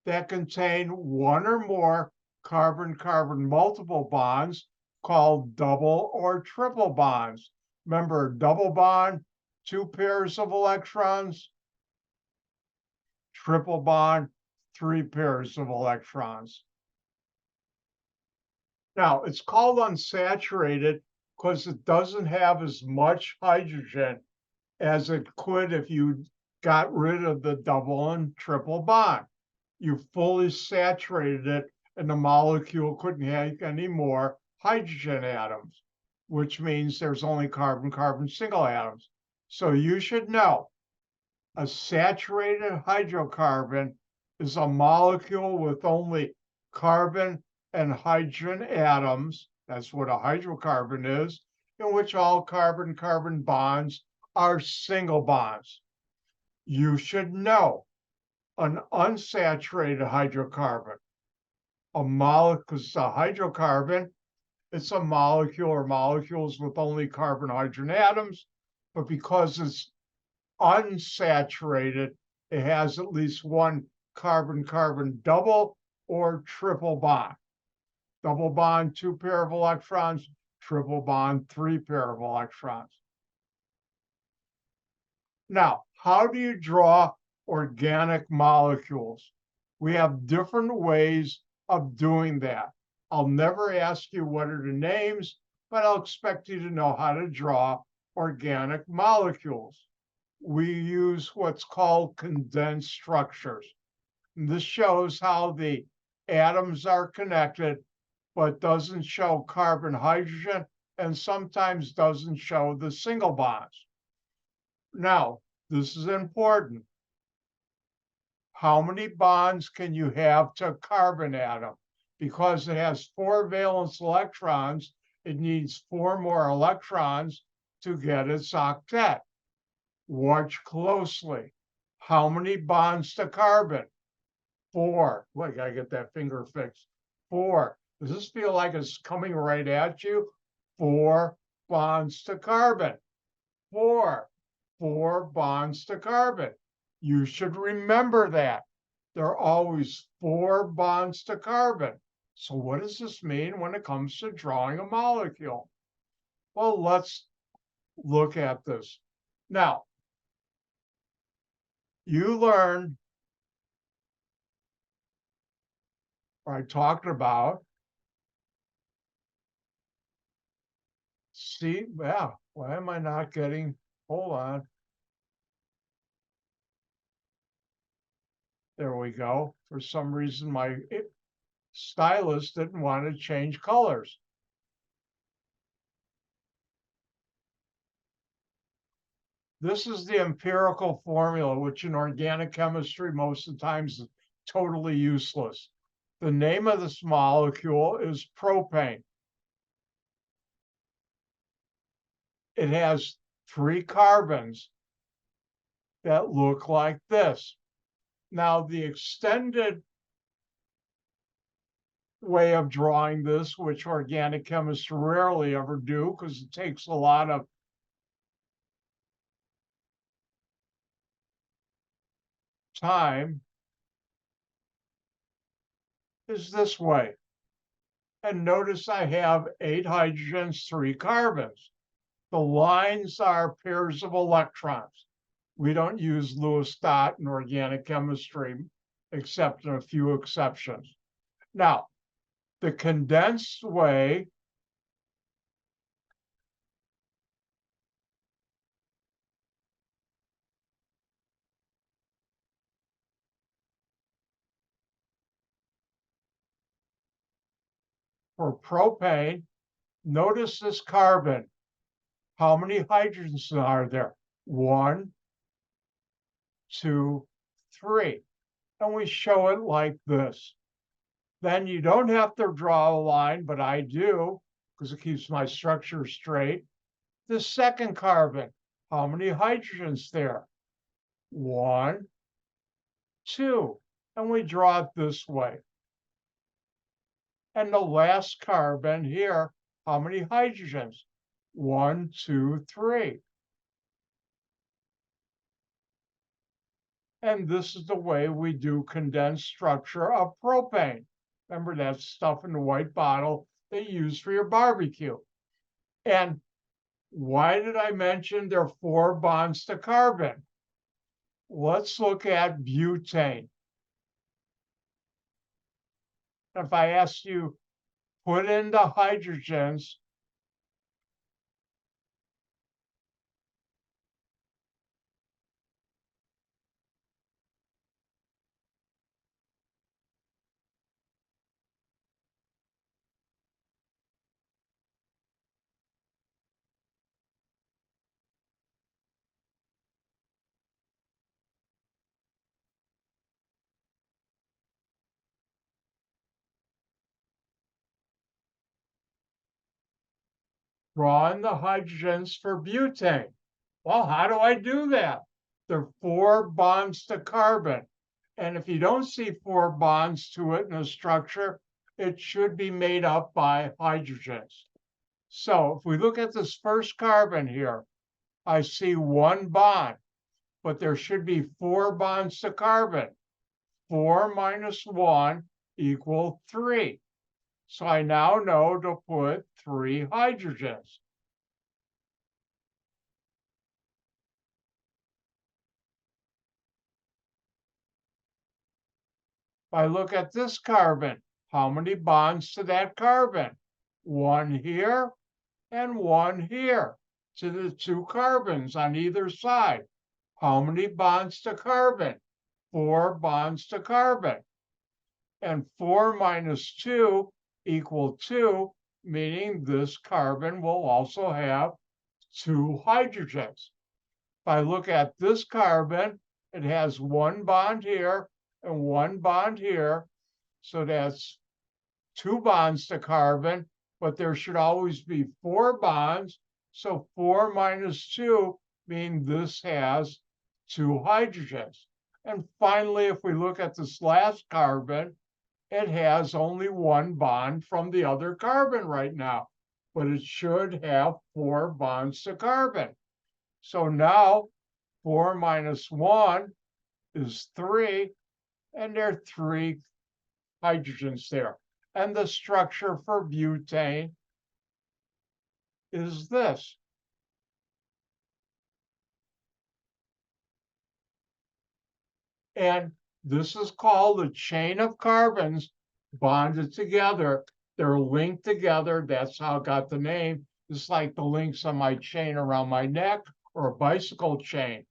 that contain one or more carbon-carbon multiple bonds called double or triple bonds. Remember, double bond, 2 pairs of electrons, triple bond, 3 pairs of electrons. Now, it's called unsaturated because it doesn't have as much hydrogen as it could if you got rid of the double and triple bond. You fully saturated it, and the molecule couldn't have any more hydrogen atoms, which means there's only carbon-carbon single atoms. So you should know a saturated hydrocarbon is a molecule with only carbon and hydrogen atoms, that's what a hydrocarbon is, in which all carbon-carbon bonds are single bonds. You should know an unsaturated hydrocarbon. A molecule is a hydrocarbon. It's a molecule or molecules with only carbon hydrogen atoms, but because it's unsaturated, it has at least one carbon-carbon double or triple bond. Double bond, 2 pair of electrons, triple bond, 3 pair of electrons. Now, how do you draw organic molecules? We have different ways of doing that. I'll never ask you what are the names, but I'll expect you to know how to draw organic molecules. We use what's called condensed structures. And this shows how the atoms are connected, but doesn't show carbon, hydrogen, and sometimes doesn't show the single bonds. Now, this is important. How many bonds can you have to a carbon atom? Because it has 4 valence electrons, it needs 4 more electrons to get its octet. Watch closely. How many bonds to carbon? 4. Look, I gotta get that finger fixed. 4. Does this feel like it's coming right at you? 4 bonds to carbon. 4. 4 bonds to carbon. You should remember that. There are always 4 bonds to carbon. So what does this mean when it comes to drawing a molecule? Well, let's look at this. Now, you learned, or I talked about, see, yeah, why am I not getting, hold on. There we go. For some reason, my stylus didn't want to change colors. This is the empirical formula, which in organic chemistry, most of the times is totally useless. The name of this molecule is propane. It has 3 carbons that look like this. Now, the extended way of drawing this, which organic chemists rarely ever do because it takes a lot of time, is this way. And notice I have 8 hydrogens, 3 carbons. The lines are pairs of electrons. We don't use Lewis dot in organic chemistry, except in a few exceptions. Now, the condensed way for propane, notice this carbon. How many hydrogens are there? 1, 2, 3. And we show it like this. Then you don't have to draw a line, but I do, because it keeps my structure straight. The second carbon, how many hydrogens there? 1, 2. And we draw it this way. And the last carbon here, how many hydrogens? 1, 2, 3. And this is the way we do condensed structure of propane. Remember that stuff in the white bottle they use for your barbecue. And why did I mention there are 4 bonds to carbon? Let's look at butane. If I ask you, put in the hydrogens, Draw in the hydrogens for butane. Well, how do I do that? There are 4 bonds to carbon. And if you don't see 4 bonds to it in a structure, it should be made up by hydrogens. So if we look at this first carbon here, I see 1 bond, but there should be 4 bonds to carbon. 4 minus 1 equals 3. So I now know to put 3 hydrogens. If I look at this carbon, how many bonds to that carbon? 1 here and 1 here to the 2 carbons on either side. How many bonds to carbon? 4 bonds to carbon. And 4 minus 2 equals 2, meaning this carbon will also have 2 hydrogens. If I look at this carbon, it has 1 bond here and 1 bond here. So that's 2 bonds to carbon, but there should always be 4 bonds. So 4 minus 2 means this has 2 hydrogens. And finally, if we look at this last carbon, it has only 1 bond from the other carbon right now, but it should have 4 bonds to carbon. So now 4 minus 1 is 3, and there are 3 hydrogens there. And the structure for butane is this. And this is called a chain of carbons bonded together. They're linked together. That's how it got the name. It's like the links on my chain around my neck or a bicycle chain.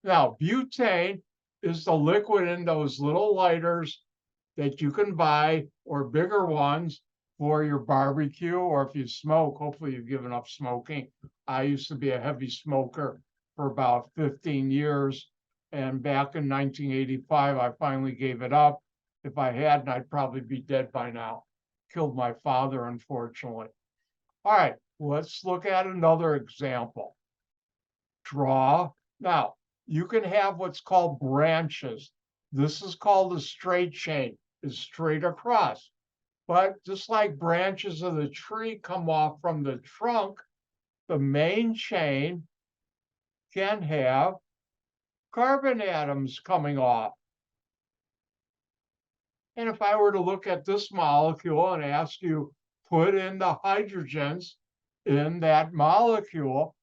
Now, butane is the liquid in those little lighters that you can buy, or bigger ones for your barbecue, or if you smoke. Hopefully you've given up smoking. I used to be a heavy smoker for about 15 years. And back in 1985, I finally gave it up. If I hadn't, I'd probably be dead by now. Killed my father, unfortunately. All right, let's look at another example. Draw. Now, you can have what's called branches. This is called a straight chain. It's straight across. But just like branches of the tree come off from the trunk, the main chain can have carbon atoms coming off. And if I were to look at this molecule and ask you, put in the hydrogens in that molecule,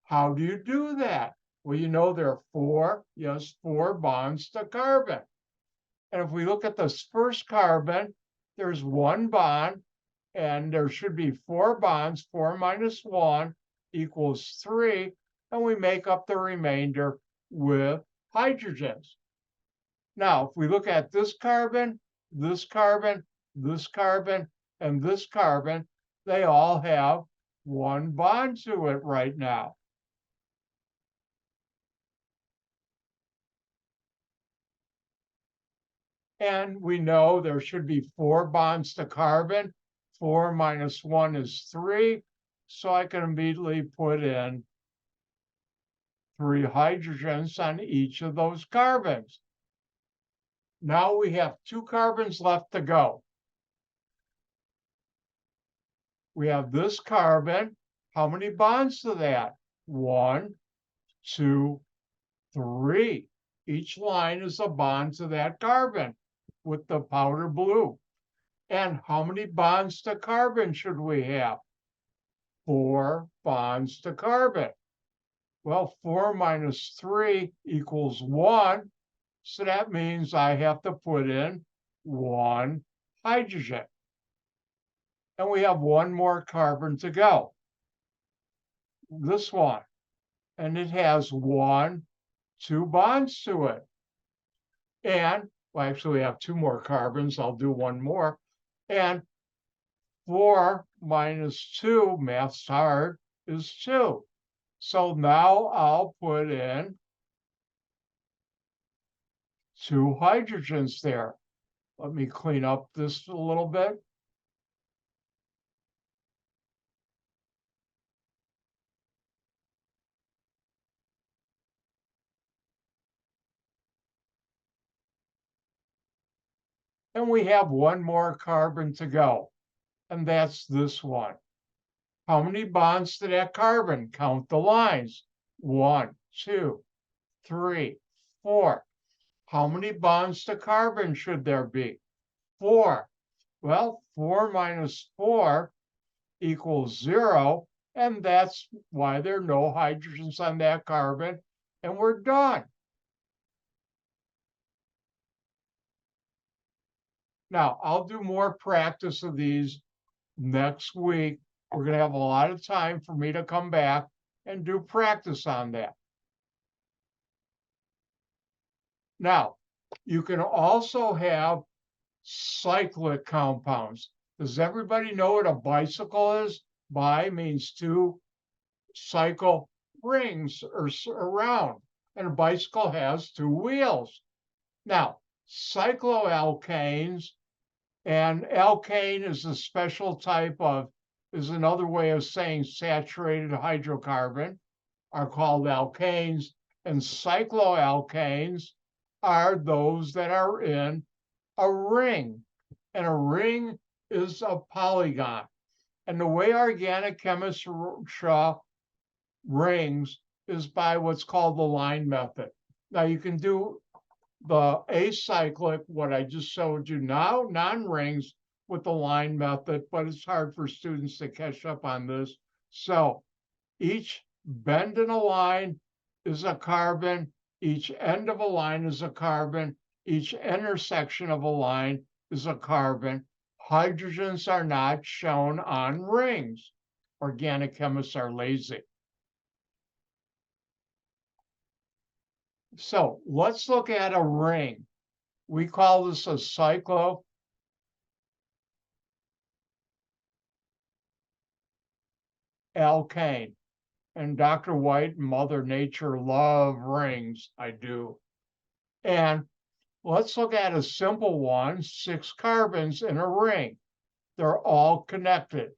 how do you do that? Well, you know there are 4 bonds to carbon. And if we look at this first carbon, there's 1 bond, and there should be 4 bonds. 4 minus 1 equals 3, and we make up the remainder with hydrogens. Now, if we look at this carbon, this carbon, this carbon, and this carbon, they all have 1 bond to it right now. And we know there should be 4 bonds to carbon. 4 minus 1 is 3. So I can immediately put in 3 hydrogens on each of those carbons. Now we have 2 carbons left to go. We have this carbon. How many bonds to that? 1, 2, 3. Each line is a bond to that carbon with the powder blue. And how many bonds to carbon should we have? 4 bonds to carbon. Well, 4 minus 3 equals 1. So that means I have to put in 1 hydrogen. And we have 1 more carbon to go. This one. And it has 2 bonds to it. And, well, actually, we have 2 more carbons. I'll do 1 more. And 4 minus 2, math's hard, is 2. So now I'll put in 2 hydrogens there. Let me clean up this a little bit. And we have one more carbon to go, and that's this one. How many bonds to that carbon? Count the lines. 1, 2, 3, 4. How many bonds to carbon should there be? 4. Well, 4 minus 4 equals 0, and that's why there are no hydrogens on that carbon, and we're done. Now, I'll do more practice of these next week. We're going to have a lot of time for me to come back and do practice on that. Now, you can also have cyclic compounds. Does everybody know what a bicycle is? Bi means two, cycle rings or around, and a bicycle has two wheels. Now, cycloalkanes, and alkane is a special type of, is another way of saying saturated hydrocarbon, are called alkanes, and cycloalkanes are those that are in a ring, and a ring is a polygon. And the way organic chemists draw rings is by what's called the line method. Now you can do the acyclic, what I just showed you now, non-rings with the line method, but it's hard for students to catch up on this. So each bend in a line is a carbon, each end of a line is a carbon, each intersection of a line is a carbon. Hydrogens are not shown on rings. Organic chemists are lazy. So let's look at a ring. We call this a cycloalkane. And Dr. White and Mother Nature love rings. I do. And let's look at a simple one, 6 carbons in a ring. They're all connected.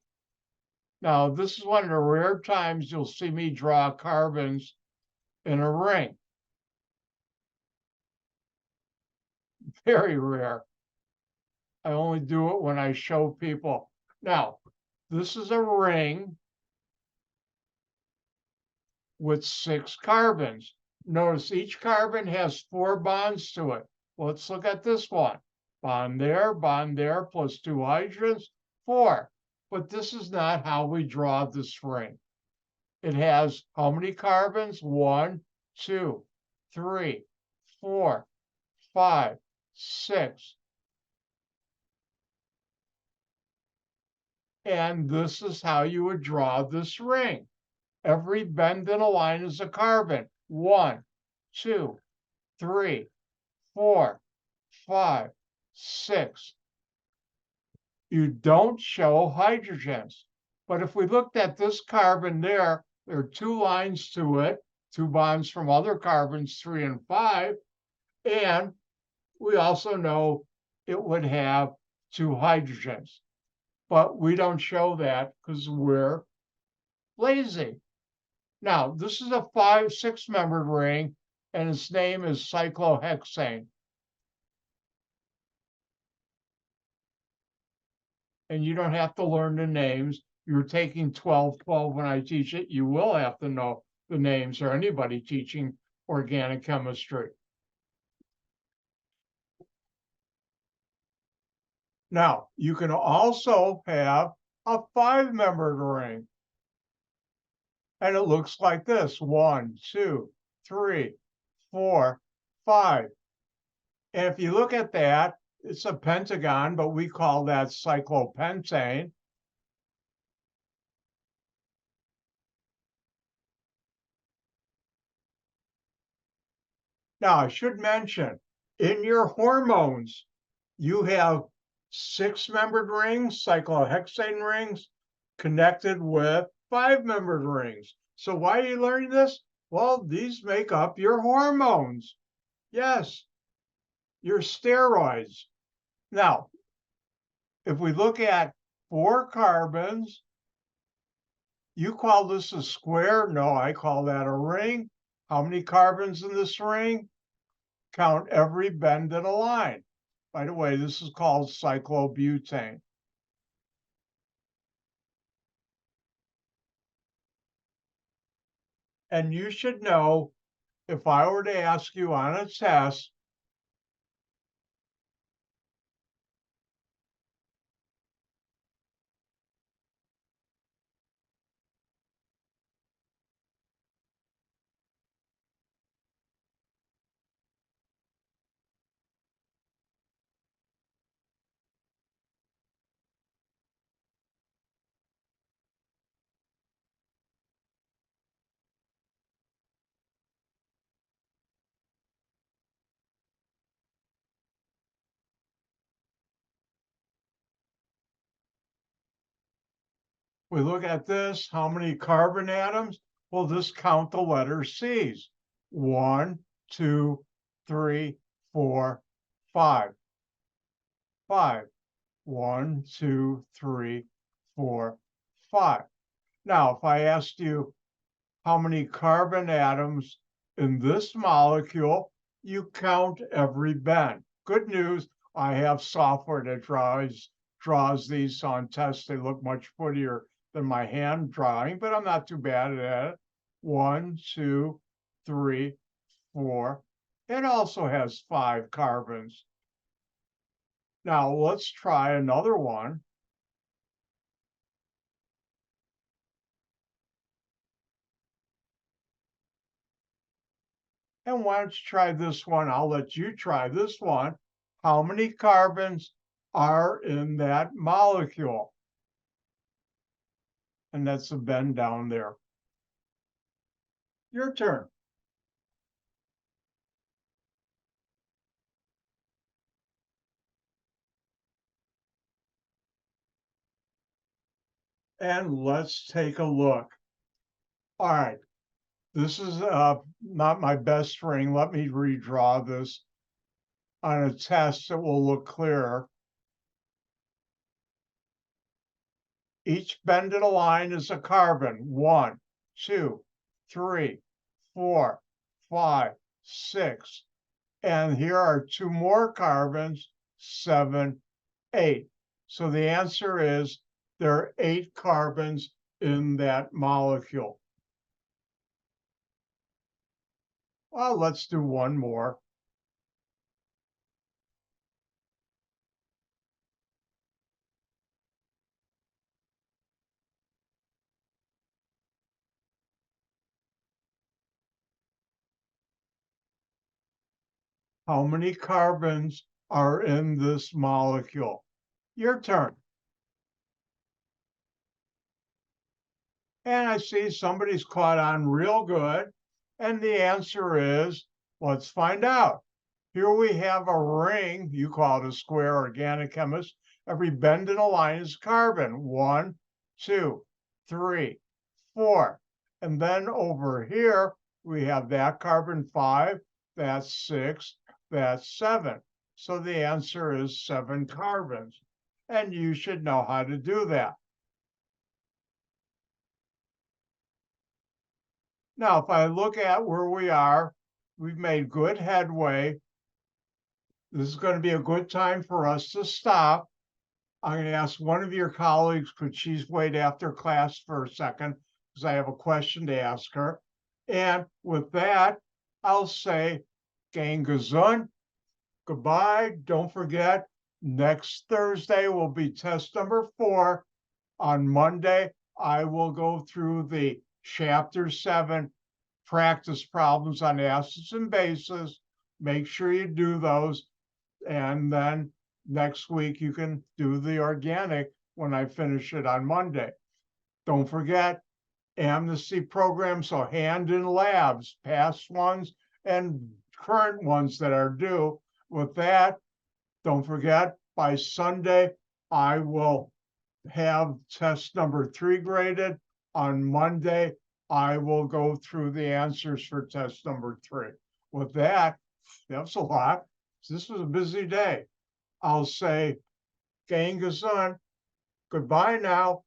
Now, this is one of the rare times you'll see me draw carbons in a ring. Very rare. I only do it when I show people. Now, this is a ring with 6 carbons. Notice each carbon has 4 bonds to it. Let's look at this one. Bond there, plus 2 hydrogens, 4. But this is not how we draw this ring. It has how many carbons? 1, 2, 3, 4, 5, 6. And this is how you would draw this ring. Every bend in a line is a carbon. 1, 2, 3, 4, 5, 6. You don't show hydrogens. But if we looked at this carbon there are 2 lines to it, 2 bonds from other carbons, 3 and 5. And we also know it would have 2 hydrogens. But we don't show that because we're lazy. Now, this is a 6-membered ring, and its name is cyclohexane. And you don't have to learn the names. You're taking 12 when I teach it. You will have to know the names, or anybody teaching organic chemistry. Now, you can also have a 5-membered ring. And it looks like this: 1, 2, 3, 4, 5. And if you look at that, it's a pentagon, but we call that cyclopentane. Now, I should mention, in your hormones, you have 6-membered rings, cyclohexane rings, connected with 5-membered rings. So why are you learning this? Well, these make up your hormones. Yes, your steroids. Now, if we look at 4 carbons, you call this a square? No, I call that a ring. How many carbons in this ring? Count every bend in a line. By the way, this is called cyclobutane. And you should know, if I were to ask you on a test, we look at this, how many carbon atoms? We'll just count the letter C's. 1, 2, 3, 4, 5. 5. 1, 2, 3, 4, 5. Now, if I asked you how many carbon atoms in this molecule, you count every bend. Good news, I have software that draws these on tests. They look much prettier than my hand drawing, but I'm not too bad at it. 1, 2, 3, 4. It also has 5 carbons. Now let's try another one. And why don't you try this one? I'll let you try this one. How many carbons are in that molecule? And that's the bend down there. Your turn. And let's take a look. All right, this is not my best ring. Let me redraw this on a test that will look clearer. Each bend in a line is a carbon. 1, 2, 3, 4, 5, 6. And here are 2 more carbons, 7, 8. So the answer is there are 8 carbons in that molecule. Well, let's do one more. How many carbons are in this molecule? Your turn. And I see somebody's caught on real good. And the answer is, let's find out. Here we have a ring. You call it a square, organic chemist. Every bend in a line is carbon. 1, 2, 3, 4. And then over here, we have that carbon 5, that's 6, that's 7. So the answer is 7 carbons. And you should know how to do that. Now, if I look at where we are, we've made good headway. This is going to be a good time for us to stop. I'm going to ask one of your colleagues, could she wait after class for a second, because I have a question to ask her. And with that, I'll say, gang gesund, goodbye. Don't forget, next Thursday will be test number 4. On Monday, I will go through the Chapter 7 practice problems on acids and bases. Make sure you do those. And then next week, you can do the organic when I finish it on Monday. Don't forget, amnesty program, so hand in labs, past ones and current ones that are due. With that, don't forget, by Sunday, I will have test number 3 graded. On Monday, I will go through the answers for test number 3. With that, that's a lot. This was a busy day. I'll say, gang gesund, goodbye now.